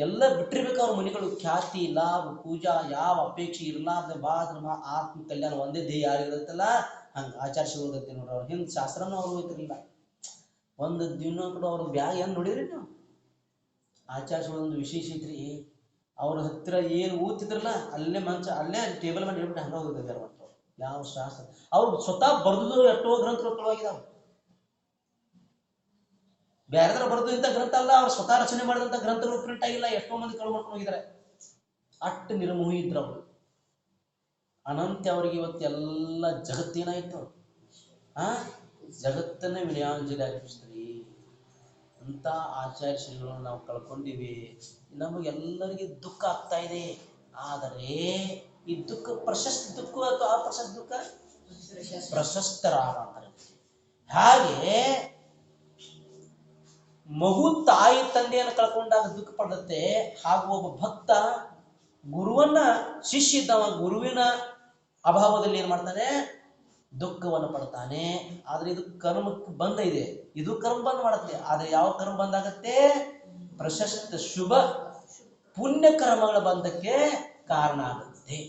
ಎಲ್ಲ ಬಿಟ್ಟಿರ್ಬೇಕು. ಅವ್ರ ಮುನಿಗಳು ಖ್ಯಾತಿ, ಲಾಭ, ಪೂಜಾ ಯಾವ ಅಪೇಕ್ಷೆ ಇರಲಾರ್ದ ಬಾಳ ಆತ್ಮ ಕಲ್ಯಾಣ ಒಂದೇ ಧ್ಯೇಯ ಯಾರಿಗಿರುತ್ತಲ್ಲ ಹಂಗ ಆಚರಿಸಿರುತ್ತೆ ನೋಡ್ರಿ. ಅವ್ರ ಹಿಂದ್ ಶಾಸ್ತ್ರನೂ ಅವ್ರು ಹೋಯ್ತಿರ್ಲಿಲ್ಲ. ಒಂದು ದಿನ ಕೂಡ ಅವ್ರ ಬ್ಯಾಗ್ ಏನ್ ನೋಡಿದ್ರಿ ನೀವು? ಆಚರಿಸೋದೊಂದು ವಿಶೇಷ ಐತ್ರಿ. ಅವ್ರ ಹತ್ತಿರ ಏನು ಓದ್ತಿದ್ರಲ್ಲ ಅಲ್ಲೇ ಮಂಚ, ಅಲ್ಲೇ ಟೇಬಲ್ ಮೇಲೆ ಹೇಳ್ಬಿಟ್ಟು ಹಂಗ ಹೋಗಿದ್ದಾರೆ. ಯಾವ ಶಾಸ್ತ್ರ ಅವ್ರು ಸ್ವತಃ ಬರ್ದು ಎಷ್ಟೋ ಗ್ರಂಥಗಳು ತೊಳಗಿದಾವ. ಬೇರೆದ್ರ ಬರ್ದು ಇಂಥ ಗ್ರಂಥ ಅಲ್ಲ, ಅವ್ರು ಸ್ವತಃ ರಚನೆ ಮಾಡಿದಂತ ಗ್ರಂಥಗಳು ಪ್ರಿಂಟ್ ಆಗಿಲ್ಲ. ಎಷ್ಟೋ ಮಂದಿ ಕಳು ಮಾಡ್ಕೊಂಡು ಹೋಗಿದ್ದಾರೆ. ಅಷ್ಟು ನಿರ್ಮೋಹಿ ಇದ್ರು ಅವರು. ಅನಂತ ಅವರಿಗೆ ಇವತ್ತೆಲ್ಲ ಜಗತ್ತೇನಾಯ್ತು, ಆ ಜಗತ್ತನ್ನ ವಿನಯಾಂಜಲಿ ಅರ್ಪಿಸ್ತೀರಿ. ಅಂತ ಆಚಾರ್ಯ ಶ್ರೀಗಳನ್ನು ನಾವು ಕಳ್ಕೊಂಡಿವಿ. ನಮಗೆಲ್ಲರಿಗೆ ದುಃಖ ಆಗ್ತಾ ಇದೆ. ಆದರೆ ಈ ದುಃಖ ಪ್ರಶಸ್ತ ದುಃಖ ಅಥವಾ ಅಪ್ರಶಸ್ತ ದುಃಖ, ಪ್ರಶಸ್ತ ರಾಗ ಅಂತಾರೆ. ಹಾಗೆ ಮಗು ತಾಯಿ ತಂದೆಯನ್ನು ಕಳ್ಕೊಂಡಾಗ ದುಃಖ ಪಡುತ್ತೆ. ಹಾಗೂ ಒಬ್ಬ ಭಕ್ತ ಗುರುವನ್ನ, ಶಿಷ್ಯ ಇದ್ದವ ಗುರುವಿನ ಅಭಾವದಲ್ಲಿ ಏನ್ ಮಾಡ್ತಾನೆ, ದುಃಖವನ್ನು ಪಡ್ತಾನೆ. ಆದ್ರೆ ಇದು ಕರ್ಮಕ್ಕೆ ಬಂಧ ಇದೆ, ಇದು ಕರ್ಮ ಬಂಧ ಮಾಡುತ್ತೆ. ಆದ್ರೆ ಯಾವ ಕರ್ಮ ಬಂದಾಗತ್ತೆ, ಪ್ರಶಸ್ತ ಶುಭ ಪುಣ್ಯ ಕರ್ಮಗಳ ಬಂಧಕ್ಕೆ ಕಾರಣ ಆಗುತ್ತೆ.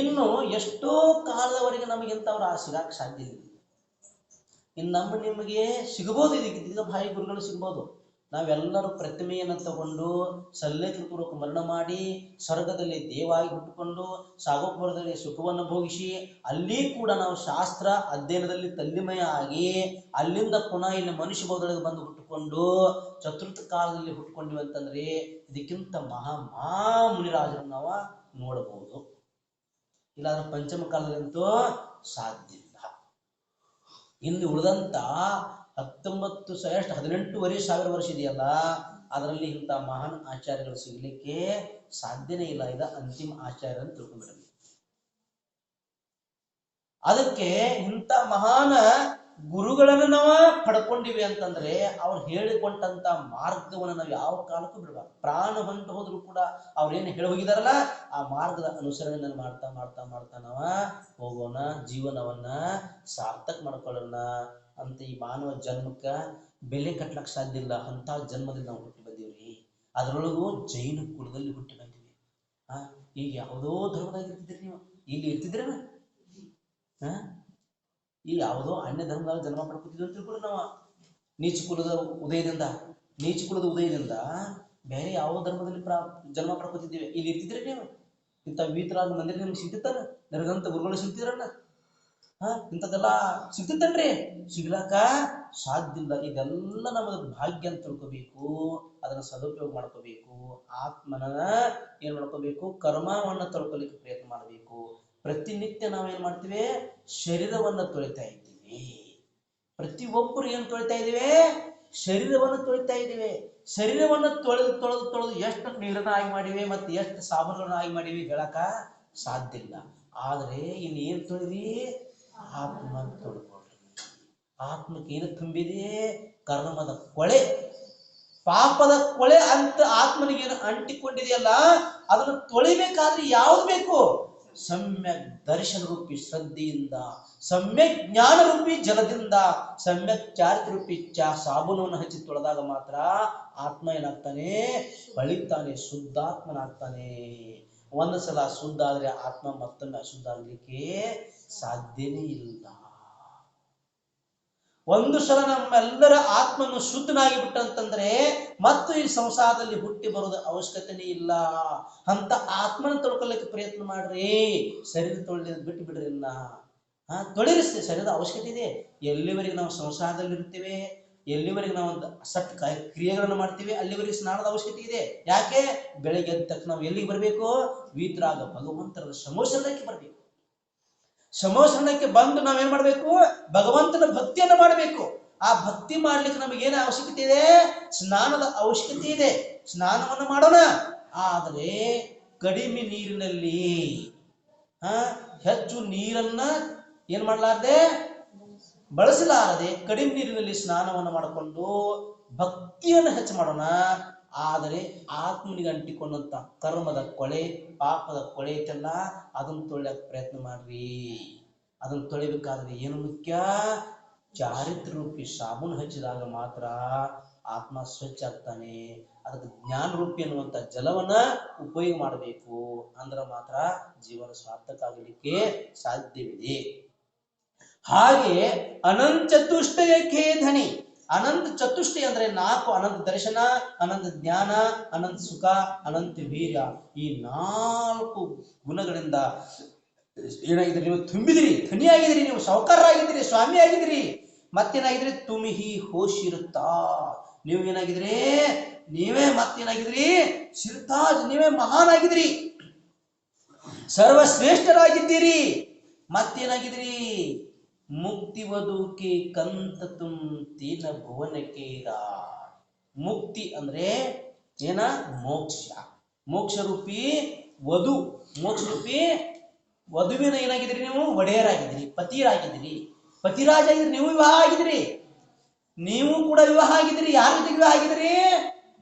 ಇನ್ನು ಎಷ್ಟೋ ಕಾಲದವರೆಗೆ ನಮಗೆ ಇಂಥವ್ರು ಸಿಗಕ್ಕೆ ಸಾಧ್ಯ ಇಲ್ಲ. ಇನ್ನು ನಿಮಗೆ ಸಿಗಬಹುದು, ಇದಕ್ಕೆ ಭಾಯಿ ಗುರುಗಳು ಸಿಗ್ಬೋದು. ನಾವೆಲ್ಲರೂ ಪ್ರತಿಮೆಯನ್ನು ತಗೊಂಡು ಸಲ್ಲೇಖಪೂರ್ವಕ ಮರಣ ಮಾಡಿ ಸ್ವರ್ಗದಲ್ಲಿ ದೇವಾಗಿ ಹುಟ್ಟುಕೊಂಡು ಸಾಗೋಪುರದಲ್ಲಿ ಸುಖವನ್ನು ಭೋಗಿಸಿ ಅಲ್ಲಿ ಕೂಡ ನಾವು ಶಾಸ್ತ್ರ ಅಧ್ಯಯನದಲ್ಲಿ ತಲ್ಲಿಮಯ ಆಗಿ ಅಲ್ಲಿಂದ ಪುನಃ ಇಲ್ಲಿ ಮನುಷ್ಯ ಬೋಧನೆಗೆ ಬಂದು ಹುಟ್ಟುಕೊಂಡು ಚತುರ್ಥ ಕಾಲದಲ್ಲಿ ಹುಟ್ಟುಕೊಂಡಿವಿ ಅಂತಂದ್ರೆ ಇದಕ್ಕಿಂತ ಮುನಿರಾಜರನ್ನು ನಾವು ನೋಡಬಹುದು. ಇಲ್ಲಾಂದ್ರೆ ಪಂಚಮ ಕಾಲದಲ್ಲಂತೂ ಸಾಧ್ಯ ಇಲ್ಲ. ಇನ್ನು ಉಳಿದಂತ 18,000 ವರ್ಷ ಇದೆಯಲ್ಲ, ಅದರಲ್ಲಿ ಇಂಥ ಮಹಾನ್ ಆಚಾರ್ಯಗಳು ಸಿಗ್ಲಿಕ್ಕೆ ಸಾಧ್ಯನೇ ಇಲ್ಲ. ಇದ ಅಂತಿಮ ಆಚಾರ್ಯ ಅಂತ ತಿಳ್ಕೊಂಡ್ಬಿಡಲಿ. ಅದಕ್ಕೆ ಇಂಥ ಮಹಾನ ಗುರುಗಳನ್ನು ನಾವು ಪಡ್ಕೊಂಡಿವಿ ಅಂತಂದ್ರೆ ಅವ್ರು ಹೇಳಿಕೊಂಡಂತ ಮಾರ್ಗವನ್ನು ನಾವು ಯಾವ ಕಾಲಕ್ಕೂ ಬಿಡಬಾರ್ದು. ಪ್ರಾಣ ಹೊಂಟು ಹೋದ್ರು ಕೂಡ ಅವ್ರೇನು ಹೇಳಿ ಹೋಗಿದಾರಲ್ಲ ಆ ಮಾರ್ಗದ ಅನುಸರಣೆ ಮಾಡ್ತಾ ಮಾಡ್ತಾ ಮಾಡ್ತಾ ನಾವ ಹೋಗೋಣ, ಜೀವನವನ್ನ ಸಾರ್ಥಕ ಮಾಡ್ಕೊಳ್ಳೋಣ ಅಂತ. ಈ ಮಾನವ ಜನ್ಮಕ್ಕ ಬೆಲೆ ಕಟ್ಲಕ್ ಸಾಧ್ಯ ಇಲ್ಲ. ಅಂತ ಜನ್ಮದಲ್ಲಿ ನಾವು ಹುಟ್ಟಿ ಬಂದೀವ್ರಿ. ಅದರೊಳಗೂ ಜೈನ ಕುಲದಲ್ಲಿ ಹುಟ್ಟಿ ಬಂದಿವಿ. ಈಗ ಯಾವುದೋ ಧರ್ಮದಾಗ ಇರ್ತಿದ್ರಿ, ನೀವು ಇಲ್ಲಿ ಇರ್ತಿದ್ರೇನ? ಈ ಯಾವುದೋ ಅನ್ಯ ಧರ್ಮದಾಗ ಜನ್ಮ ಪಡ್ಕೊತಿದ್ವಿ ಅಂತ ತಿಳ್ಕೊಂಡು ನಾವು ನೀಚ ಕುಲದ ಉದಯದಿಂದ ಬೇರೆ ಯಾವ ಧರ್ಮದಲ್ಲಿ ಜನ್ಮ ಪಡ್ಕೊತಿದ್ದೀವಿ. ಇಲ್ಲಿ ಇರ್ತಿದ್ರಿ ನೀವು? ಇಂಥ ವೀತರಾದ ಮಂದಿರ ನಿಮ್ಗೆ ಸಿಗ್ತಿತ್ತಾನ? ನೆರೆದಂತ ಗುರುಗಳು ಸಿಗ್ತಿದ್ರನ್ನ? ಇಂಥದ್ದೆಲ್ಲ ಸಿಗ್ತಿತ್ತನ್ರಿ? ಸಿಗ್ಲಾಕ ಸಾಧ್ಯ ಇಲ್ಲ. ಇದೆಲ್ಲ ನಮಗೆ ಭಾಗ್ಯ ಅಂತ ತಿಳ್ಕೋಬೇಕು. ಅದನ್ನ ಸದುಪಯೋಗ ಮಾಡ್ಕೋಬೇಕು. ಆತ್ಮನ ಏನ್ ಮಾಡ್ಕೋಬೇಕು, ಕರ್ಮವನ್ನ ತೊಳ್ಕೊಲಿಕ್ಕೆ ಪ್ರಯತ್ನ ಮಾಡಬೇಕು. ಪ್ರತಿನಿತ್ಯ ನಾವೇನ್ ಮಾಡ್ತೀವಿ, ಶರೀರವನ್ನ ತೊಳಿತಾ ಇದ್ದೀವಿ. ಪ್ರತಿಯೊಬ್ಬರು ಏನ್ ತೊಳಿತಾ ಇದ್ದೀವಿ, ಶರೀರವನ್ನು ತೊಳಿತಾ ಇದ್ದೀವಿ. ಶರೀರವನ್ನು ತೊಳೆದು ತೊಳೆದು ತೊಳೆದು ಎಷ್ಟು ನೀರನ್ನ ಆಗಿ ಮಾಡಿವಿ ಮತ್ತೆ ಎಷ್ಟು ಸಾಬೂನುಗಳನ್ನ ಆಗಿ ಮಾಡಿವಿ ಹೇಳಕ ಸಾಧ್ಯ ಇಲ್ಲ. ಆದ್ರೆ ಇನ್ನು ಏನ್ ತೊಳಿರಿ, ಆತ್ಮ ತೊಳ್ಕೊಳ್ರಿ. ಆತ್ಮಕ್ಕೆ ಏನು ತುಂಬಿದೆ, ಕರ್ಮದ ಕೊಳೆ, ಪಾಪದ ಕೊಳೆ ಅಂತ ಆತ್ಮನಿಗೆ ಏನು ಅಂಟಿಕೊಂಡಿದೆಯಲ್ಲ ಅದನ್ನು ತೊಳಿಬೇಕಾದ್ರೆ ಯಾವ್ದು ಬೇಕು, ಸಮ್ಯಕ್ ದರ್ಶನ ರೂಪಿ ಶ್ರದ್ಧೆಯಿಂದ, ಸಮ್ಯಕ್ ಜ್ಞಾನ ರೂಪಿ ಜಲದಿಂದ, ಸಮ್ಯಕ್ ಚಾರಿತ್ರ ರೂಪಿ ಸಾಬೂನವನ್ನು ಹಚ್ಚಿ ತೊಳೆದಾಗ ಮಾತ್ರ ಆತ್ಮ ಏನಾಗ್ತಾನೆ, ಬಳಿತಾನೆ, ಶುದ್ಧಾತ್ಮನಾಗ್ತಾನೆ. ಒಂದು ಸಲ ಶುದ್ಧ ಆದ್ರೆ ಆತ್ಮ ಮತ್ತೊಮ್ಮೆ ಅಶುದ್ಧ ಆಗ್ಲಿಕ್ಕೆ ಸಾಧ್ಯನೇ ಇಲ್ಲ. ಒಂದು ಸಲ ನಮ್ಮೆಲ್ಲರ ಆತ್ಮನ್ನು ಶುದ್ಧನಾಗಿ ಬಿಟ್ಟಂತಂದ್ರೆ ಮತ್ತು ಈ ಸಂಸಾರದಲ್ಲಿ ಹುಟ್ಟಿ ಬರೋದು ಅವಶ್ಯಕತೆನೇ ಇಲ್ಲ. ಅಂತ ಆತ್ಮನ ತೊಳ್ಕೊಳ್ಳಿಕ್ಕೆ ಪ್ರಯತ್ನ ಮಾಡ್ರಿ. ಶರೀರ ತೊಳೆದ ಬಿಟ್ಟು ಬಿಡ್ರಿ. ಇಲ್ಲ ತೊಳಿರಿಸ್ತೇವೆ, ಶರೀರದ ಅವಶ್ಯಕತೆ ಇದೆ. ಎಲ್ಲಿವರೆಗೆ ನಾವು ಸಂಸಾರದಲ್ಲಿ ಇರ್ತೇವೆ, ಎಲ್ಲಿವರೆಗೆ ನಾವು ಸಟ್ ಕ್ರಿಯೆಗಳನ್ನು ಮಾಡ್ತೀವಿ, ಅಲ್ಲಿವರೆಗೆ ಸ್ನಾನದ ಅವಶ್ಯಕತೆ ಇದೆ. ಯಾಕೆ, ಬೆಳಗ್ಗೆ ಎದ್ದ ತಕ್ಷಣ ನಾವು ಎಲ್ಲಿಗೆ ಬರಬೇಕು, ವೀತರಾಗ ಭಗವಂತನ ಸಮೋಸರಣಕ್ಕೆ ಬರಬೇಕು. ಸಮೋಸರಣಕ್ಕೆ ಬಂದು ನಾವೇನ್ ಮಾಡ್ಬೇಕು, ಭಗವಂತನ ಭಕ್ತಿಯನ್ನು ಮಾಡಬೇಕು. ಆ ಭಕ್ತಿ ಮಾಡ್ಲಿಕ್ಕೆ ನಮಗೇನ ಅವಶ್ಯಕತೆ ಇದೆ, ಸ್ನಾನದ ಅವಶ್ಯಕತೆ ಇದೆ. ಸ್ನಾನವನ್ನು ಮಾಡೋಣ, ಆದರೆ ಕಡಿಮೆ ನೀರಿನಲ್ಲಿ ಹೆಚ್ಚು ನೀರನ್ನ ಏನ್ ಮಾಡಲಾರದೆ, ಬಳಸಲಾರದೆ ಕಡಿಮೆ ನೀರಿನಲ್ಲಿ ಸ್ನಾನವನ್ನು ಮಾಡಿಕೊಂಡು ಭಕ್ತಿಯನ್ನು ಹೆಚ್ಚು ಮಾಡೋಣ. ಆದರೆ ಆತ್ಮನಿಗೆ ಅಂಟಿಕೊಂಡಂತ ಕರ್ಮದ ಕೊಳೆ, ಪಾಪದ ಕೊಳೆ ಐತಲ್ಲ, ಅದನ್ನು ತೊಳೆಯಕ್ಕೆ ಪ್ರಯತ್ನ ಮಾಡ್ರಿ. ಅದನ್ನು ತೊಳಿಬೇಕಾದ್ರೆ ಏನು ಮುಖ್ಯ, ಚಾರಿತ್ರ ರೂಪಿ ಸಾಬೂನು ಹಚ್ಚಿದಾಗ ಮಾತ್ರ ಆತ್ಮ ಸ್ವಚ್ಛ ಆಗ್ತಾನೆ. ಅದಕ್ಕೆ ಜ್ಞಾನ ರೂಪಿ ಅನ್ನುವಂತ ಜಲವನ್ನ ಉಪಯೋಗ ಮಾಡಬೇಕು. ಅಂದ್ರೆ ಮಾತ್ರ ಜೀವನ ಸಾರ್ಥಕ ಆಗಲಿಕ್ಕೆ ಸಾಧ್ಯವಿದೆ. ಹಾಗೆ ಅನಂತ ಚತುಷ್ಟಯಕ್ಕೆ ಧನಿ. ಅನಂತ ಚತುಷ್ಟಯ ಅಂದ್ರೆ 4 ಅನಂತ ದರ್ಶನ, ಅನಂತ ಜ್ಞಾನ, ಅನಂತ ಸುಖ, ಅನಂತ ವೀರ್ಯ. ಈ 4 ಗುಣಗಳಿಂದ ಏನಾಗಿದ್ರಿ, ನೀವು ತುಂಬಿದಿರಿ, ಧನಿಯಾಗಿದ್ದೀರಿ, ನೀವು ಸಾಹುಕಾರರಾಗಿದ್ದೀರಿ, ಸ್ವಾಮಿ ಆಗಿದ್ದೀರಿ. ಮತ್ತೇನಾಗಿದ್ರಿ, ತುಮಿಹಿ ಹೋಶಿರುತ್ತಾ, ನೀವು ಏನಾಗಿದ್ರಿ? ನೀವೇ ಮತ್ತೇನಾಗಿದ್ರಿ? ಸಿರ್ತಾಜ್, ನೀವೇ ಮಹಾನ್ ಆಗಿದ್ರಿ, ಸರ್ವಶ್ರೇಷ್ಠರಾಗಿದ್ದೀರಿ. ಮತ್ತೇನಾಗಿದ್ರಿ? ಮುಕ್ತಿ ವಧುಕೆ ಕಂತ ತುಮ್ ತೀನ ಭುವನಕ್ಕೆ ರಾಜ್. ಮುಕ್ತಿ ಅಂದ್ರೆ ಏನ? ಮೋಕ್ಷ. ಮೋಕ್ಷ ರೂಪಿ ವಧು, ಮೋಕ್ಷ ರೂಪಿ ವಧುವಿನ ಏನಾಗಿದ್ರಿ? ನೀವು ಒಡೆಯರಾಗಿದ್ದೀರಿ, ಪತಿರಾಗಿದ್ದೀರಿ, ಪತಿರಾಜ ಆಗಿದ್ರಿ. ನೀವು ವಿವಾಹ ಆಗಿದ್ರಿ, ನೀವು ಕೂಡ ವಿವಾಹ ಆಗಿದ್ರಿ. ಯಾರ ಜೊತೆಗೆ ವಿವಾಹ ಆಗಿದ್ರಿ?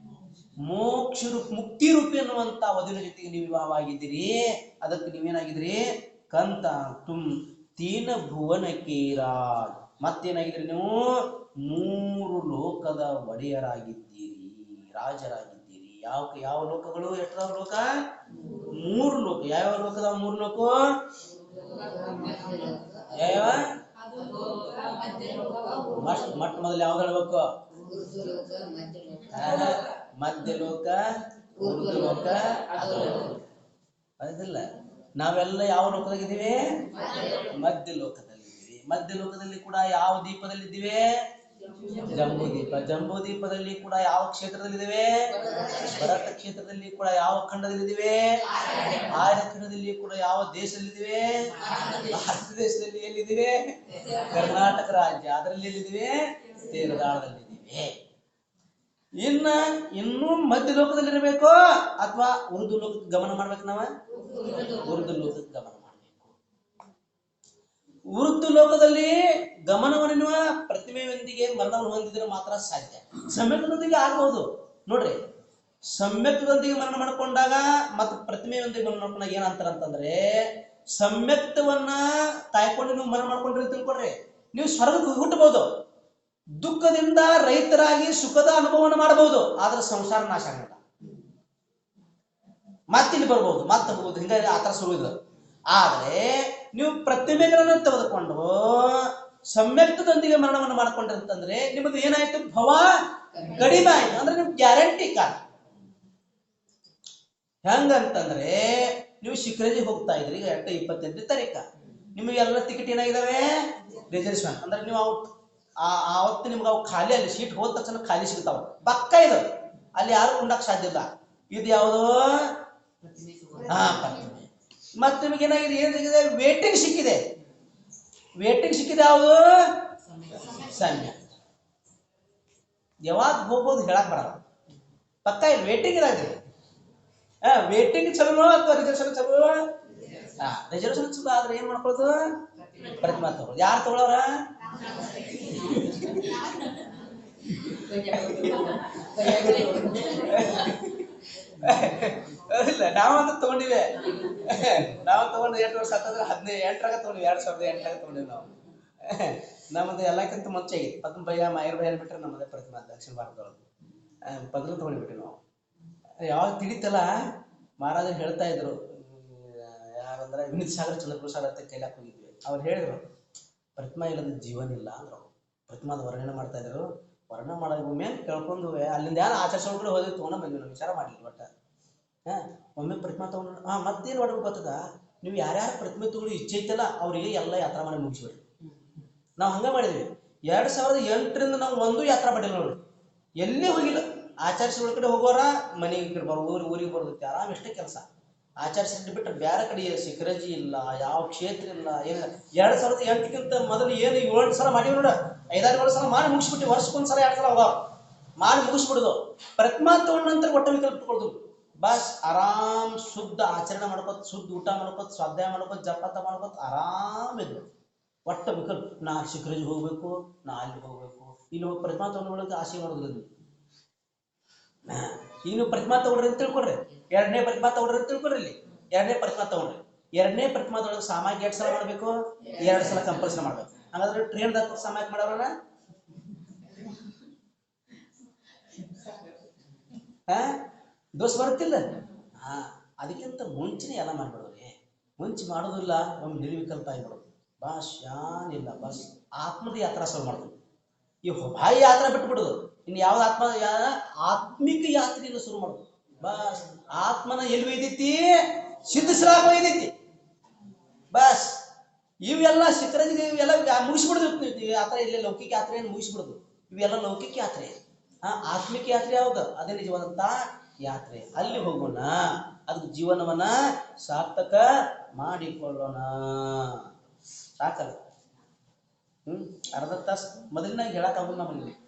ಮೋಕ್ಷ ರೂಪ, ಮುಕ್ತಿ ರೂಪಿ ಅನ್ನುವಂತ ವಧುವಿನ ಜೊತೆಗೆ ನೀವು ವಿವಾಹವಾಗಿದ್ದೀರಿ. ಅದಕ್ಕೆ ನೀವೇನಾಗಿದ್ರಿ? ಕಂತ ತುಮ್ ತೀನ ಭುವನಕ್ಕೆ ರಾಜ್. ಮತ್ತೇನಾಗಿದ್ರಿ? ನೀವು 3 ಲೋಕದ ಒಡೆಯರಾಗಿದ್ದೀರಿ, ರಾಜರಾಗಿದ್ದೀರಿ. ಯಾವ ಯಾವ ಲೋಕಗಳು? ಎಷ್ಟದಾವ ಲೋಕ? 3 ಲೋಕ. ಯಾವ ಲೋಕದ 3 ಲೋಕ? ಯಾವ ಮೊಟ್ಟ ಮೊದಲು ಯಾವ್ದು ಹೇಳ್ಬೇಕು? ಮಧ್ಯ ಲೋಕ, ಉರ್ದು ಲೋಕ, ಅದಿಲ್ಲ. ನಾವೆಲ್ಲ ಯಾವ ಲೋಕದಾಗಿದ್ದೀವಿ? ಮಧ್ಯ ಲೋಕದಲ್ಲಿದ್ದೀವಿ. ಮಧ್ಯ ಲೋಕದಲ್ಲಿ ಕೂಡ ಯಾವ ದೀಪದಲ್ಲಿದ್ದೀವಿ? ಜಂಬೂ ದೀಪ. ಜಂಬೂ ದೀಪದಲ್ಲಿ ಕೂಡ ಯಾವ ಕ್ಷೇತ್ರದಲ್ಲಿದ್ದೇವೆ? ಭರತ ಕ್ಷೇತ್ರದಲ್ಲಿ ಕೂಡ ಯಾವ ಖಂಡದಲ್ಲಿದ್ದೇವೆ? ಆರ್ಯ ಖಂಡದಲ್ಲಿ ಕೂಡ ಯಾವ ದೇಶದಲ್ಲಿದ್ದೇವೆ? ಭಾರತ ದೇಶದಲ್ಲಿ ಎಲ್ಲಿದ್ದೇವೆ? ಕರ್ನಾಟಕ ರಾಜ್ಯ. ಅದರಲ್ಲಿ ಎಲ್ಲಿದ್ದೇವೆ? ತೇರದಾಳದಲ್ಲಿದ್ದೇವೆ. ಇನ್ನೂ ಮಧ್ಯ ಲೋಕದಲ್ಲಿರಬೇಕು ಅಥವಾ ಉರ್ದು ಲೋಕಕ್ಕೆ ಗಮನ ಮಾಡ್ಬೇಕು? ನಾವ ಉರ್ದು ಲೋಕಕ್ಕೆ ಗಮನ ಮಾಡಬೇಕು. ಉರ್ದು ಲೋಕದಲ್ಲಿ ಗಮನವನ್ನು ನೀವು ಪ್ರತಿಮೆಯೊಂದಿಗೆ ಮರಣವನ್ನು ಹೊಂದಿದ್ರೆ ಮಾತ್ರ ಸಾಧ್ಯ. ಸಮ್ಯಕ್ತದೊಂದಿಗೆ ಆಗಬಹುದು ನೋಡ್ರಿ. ಸಮ್ಯಕ್ತದೊಂದಿಗೆ ಮರಣ ಮಾಡ್ಕೊಂಡಾಗ ಮತ್ತು ಪ್ರತಿಮೆಯೊಂದಿಗೆ ಮರಣ ಮಾಡ್ಕೊಂಡಾಗ ಏನಂತಾರ ಅಂತಂದ್ರೆ, ಸಮ್ಯಕ್ತವನ್ನ ಕಾಯ್ಕೊಂಡು ನೀವು ಮರಣ ಮಾಡ್ಕೊಂಡ್ರಿ ತಿಳ್ಕೊಡ್ರಿ, ನೀವು ಸ್ವರ್ಗಕ್ಕೆ ಹುಟ್ಟಬಹುದು, ದುಃಖದಿಂದ ರೈತರಾಗಿ ಸುಖದ ಅನುಭವವನ್ನು ಮಾಡಬಹುದು. ಆದ್ರೆ ಸಂಸಾರ ನಾಶ ಆಗಲ್ಲ. ಮತ್ತಿಲ್ಲಿ ಬರ್ಬೋದು, ಮತ್ತೆ ಹೋಗುದು, ಹಿಂಗಾಗಿ ಆತರ ಶುರು ಇದೆ. ಆದ್ರೆ ನೀವು ಪ್ರತಿಮೆಗಳನ್ನು ತೆಗೆದುಕೊಂಡು ಸಮ್ಯಕ್ತದೊಂದಿಗೆ ಮರಣವನ್ನು ಮಾಡ್ಕೊಂಡ್ರಿ ಅಂತಂದ್ರೆ ನಿಮಗೆ ಏನಾಯ್ತು? ಭವ ಕಡಿಮೆ ಆಯ್ತು. ಅಂದ್ರೆ ನಿಮ್ಗೆ ಗ್ಯಾರಂಟಿ ಕಾಲ. ಹೆಂಗಂತಂದ್ರೆ ನೀವು ಶಿಖರಜಿ ಹೋಗ್ತಾ ಇದ್ರಿ, ಈಗ 28ನೇ ತಾರೀಕ. ನಿಮಗೆಲ್ಲ ಟಿಕೆಟ್ ಏನಾಗಿದಾವೆ? ರಿಸರ್ವೇಶನ್. ಅಂದ್ರೆ ನೀವು ಆವತ್ತು ನಿಮ್ಗೆ ಅವು ಖಾಲಿ, ಅಲ್ಲಿ ಸೀಟ್ ಹೋದ ತಕ್ಷಣ ಖಾಲಿ ಸಿಗ್ತಾವ, ಪಕ್ಕ ಇದು. ಅಲ್ಲಿ ಯಾರು ಉಂಡಕ್ ಸಾಧ್ಯ ಇಲ್ಲ. ಇದು ಯಾವುದು? ಪ್ರತಿಮೆ. ಮತ್ತೆ ನಿಮಗೆ ಏನಾಗಿದೆ? ಏನ್ ಸಿಕ್ಕಿದೆ? ವೇಟಿಂಗ್ ಸಿಕ್ಕಿದೆ. ವೇಟಿಂಗ್ ಸಿಕ್ಕಿದೆ ಯಾವುದು? ಸಮಯ. ಯಾವಾಗ ಹೋಗ್ಬೋದು ಹೇಳಕ್ ಬರಲ್ಲ, ಪಕ್ಕ ಇಲ್ಲಿ ವೇಟಿಂಗ್ ಇದಾಗ್ರಿ. ವೇಟಿಂಗ್ ಚಲೋ ಅಥವಾ ರಿಸರ್ವೇಶನ್ ಚಲೋ? ರಿಸರ್ವೇಶನ್ ಚಲೋ ಆದ್ರೆ ಏನ್ ಮಾಡ್ಕೊಳ್ಳೋದು? ಪ್ರತಿಮಾ ತಗೊಳ್ಳೋದು. ಯಾರು ತಗೊಳ್ಳೋರ? ಇಲ್ಲ, ನಾವಂತ ತಗೊಂಡಿವೆ. ನಾವು ತಗೊಂಡು 8 ವರ್ಷ ಆಗ್ತದ್ರೆ 18 ತಗೊಂಡಿವಿ. 2008 ತಗೊಂಡಿವಿ ನಾವು. ನಮ್ಮದು ಎಲ್ಲಕ್ಕಿಂತ ಮುಂಚೆ ಆಗಿತ್ತು. ಪದ್ಮ ಭಯ್ಯ, ಮಾಯರ್ ಭಯ್ಯ ಬಿಟ್ಟರೆ ನಮ್ಮದೇ ಪ್ರತಿಮಾ ದಕ್ಷಿಣ ಭಾರತದೊಳಗೆ ಪದಲು ತಗೊಂಡ್ಬಿಟ್ವಿ ನಾವು. ಯಾವಾಗ ತಿಳಿತಲ್ಲ, ಮಹಾರಾಜರು ಹೇಳ್ತಾ ಇದ್ರು, ಯಾರಂದ್ರೆ ವಿನೀತ್ ಸಾಗರ್, ಚಂದ್ರಪುರ ಸಾಗರ್ ಅಂತ ಕೈಲಾಕ್ ಹೋಗಿದ್ವಿ. ಅವ್ರು ಹೇಳಿದ್ರು, ಪ್ರತಿಮಾ ಇಲ್ಲದ ಜೀವನ ಇಲ್ಲ ಅಂದ್ರು. ಪ್ರತಿಮಾದ ವರ್ಣನೆ ಮಾಡ್ತಾ ಇದ್ರು. ವರ್ಣನೆ ಮಾಡೋದು ಒಮ್ಮೆ ಕೇಳ್ಕೊಂಡು ಅಲ್ಲಿಂದ ಯಾರು ಆಚರಿಸೋರು ಹೋಗಿ ತೊಗೊಂಡು ಬಂದ್ವಿ. ನಾವು ವಿಚಾರ ಮಾಡಲಿಲ್ಲ ಒಟ್ಟ. ಒಮ್ಮೆ ಪ್ರತಿಮಾ ತಗೊಂಡು ಮತ್ತೇನು ಮಾಡ್ಬೇಕು ಗೊತ್ತದ? ನೀವು ಯಾರ್ಯಾರು ಪ್ರತಿಮೆ ತಗೊಂಡು ಇಚ್ಛೆ ಐತಲ್ಲ ಅವರಿಗೆ ಎಲ್ಲ ಯಾತ್ರಾ ಮಾಡಿ ಮುಗಿಸ್ಬಿಡ್ರಿ. ನಾವು ಹಂಗ ಮಾಡಿದ್ವಿ. 2008ರಿಂದ ನಾವು ಒಂದು ಯಾತ್ರಾ ಮಾಡಿಲ್ಲ ನೋಡಿ, ಎಲ್ಲಿ ಹೋಗಿಲ್ಲ. ಆಚಾರ್ಯ ಕಡೆ ಹೋಗೋರ ಮನೆಗೆ ಕಡೆ ಬರೋ, ಊರಿಗೆ ಬರೋದಕ್ಕೆ ಆರಾಮ್ ಎಷ್ಟೇ ಕೆಲಸ. ಆಚಾರ್ಯ ಬಿಟ್ಟರೆ ಬೇರೆ ಕಡೆ ಶಿಖರಜಿ ಇಲ್ಲ, ಯಾವ ಕ್ಷೇತ್ರ ಇಲ್ಲ, ಏನಿಲ್ಲ. 2008ಕ್ಕಿಂತ ಮೊದಲು ಏನು 7 ಸಲ ಮಾಡಿವಿ ನೋಡ, 5-6 ಸಲ ಮಾಡಿ ಮುಗಿಸ್ಬಿಟ್ಟು, ವರ್ಷಕ್ಕೊಂದ್ಸಲ 2 ಸಲ ಹೋಗ ಮಾಡಿ ಮುಗಿಸ್ಬಿಡುದು. ಪ್ರತಿಮಾ ತಗೊಂಡ ನಂತರ ಒಟ್ಟ ವಿಕಲ್ಪ ಇಟ್ಕೊಳ್ದು. ಬಸ್ ಆರಾಮ್ ಶುದ್ಧ ಆಚರಣೆ ಮಾಡ್ಕೋತ, ಶುದ್ಧ ಊಟ ಮಾಡ್ಕೋತ, ಸ್ವಾಧ್ಯಾಯ ಮಾಡ್ಕೋತ, ಜಪಾತ ಮಾಡ್ಕೋತ ಆರಾಮ್ ಇದ್ರು. ಒಟ್ಟ ವಿಕಲ್ಪ ನಾ ಶಿಖರಜಿ ಹೋಗ್ಬೇಕು, ನಾ ಅಲ್ಲಿ ಹೋಗ್ಬೇಕು, ಇಲ್ಲಿ ಹೋಗಿ ಪ್ರತಿಮಾ ತಗೊಂಡೊಳಗೆ ಆಸೆ ಮಾಡೋದಿಲ್ಲ. ಈಗ ನೀವು ಪ್ರತಿಮಾ ತಗೊಳ್ರಿ ಅಂತ ತಿಳ್ಕೊಡ್ರಿ, 2ನೇ ಪ್ರತಿಮಾ ತಗೊಳ್ರಿ ಅಂತ ತಿಳ್ಕೊಡ್ರಿ. ಇಲ್ಲಿ 2ನೇ ಪ್ರತಿಮಾ ತಗೊಂಡ್ರಿ, 2ನೇ ಪ್ರತಿಮಾದೊಳಗೆ ಸಾಮಾನ್ಯ 2 ಸಲ ಮಾಡ್ಬೇಕು, 2 ಸಲ ಕಂಪಲ್ಸರಿ ಮಾಡ್ಬೇಕು. ಹಾಗಾದ್ರೆ ಟ್ರೈನ್ದಾಗ ಸಾಮಾನ್ಯ ಮಾಡೋರಲ್ಲ, ದೋಷ ಬರುತ್ತಿಲ್ಲ. ಅದಕ್ಕಿಂತ ಮುಂಚೆನೆ ಎಲ್ಲ ಮಾಡ್ಬಿಡೋರಿ. ಮುಂಚೆ ಮಾಡೋದಿಲ್ಲ, ಒಮ್ಮೆ ನಿರ್ವಿಕಲ್ಪ ಆಗಿಬಿಡೋದು. ಬಸ್ ಯಾನಿಲ್ಲ, ಬಸ್ ಆತ್ಮದ ಯಾತ್ರಾ ಶುರು ಮಾಡೋದು. ಈ ಬಾಯಿ ಯಾತ್ರಾ ಬಿಟ್ಬಿಡೋದು. ಇನ್ನು ಯಾವ್ದು ಆತ್ಮಿಕ ಯಾತ್ರೆಯನ್ನು ಶುರು ಮಾಡೋದು. ಬಸ್ ಆತ್ಮನ ಎಲ್ಲಿ ಒಯ್ದೈತಿ? ಸಿದ್ಧಿಸಲಾಕ ಒಯ್ದೈತಿ. ಬಸ್ ಇವೆಲ್ಲ ಶಿಖರಜಿಗೆ ಇವೆಲ್ಲ ಮುಗಿಸ್ಬಿಡುದು. ಯಾತ್ರೆ ಇಲ್ಲೇ ಲೌಕಿಕ ಯಾತ್ರೆಯನ್ನು ಮುಗಿಸ್ಬಿಡುದು. ಇವೆಲ್ಲ ಲೌಕಿಕ ಯಾತ್ರೆ. ಆತ್ಮಿಕ ಯಾತ್ರೆ ಯಾವ್ದು? ಅದೇ ನಿಜವಾದಂತ ಯಾತ್ರೆ. ಅಲ್ಲಿ ಹೋಗೋಣ, ಅದಕ್ಕೆ ಜೀವನವನ್ನ ಸಾರ್ಥಕ ಮಾಡಿಕೊಳ್ಳೋಣ. ಸಾಕಲ್ಲ? ಅರ್ಧ ತಾಸು ಮೊದಲಿನಾಗ ಹೇಳಕ್ ಆಗೋದು ನಮಗೆ.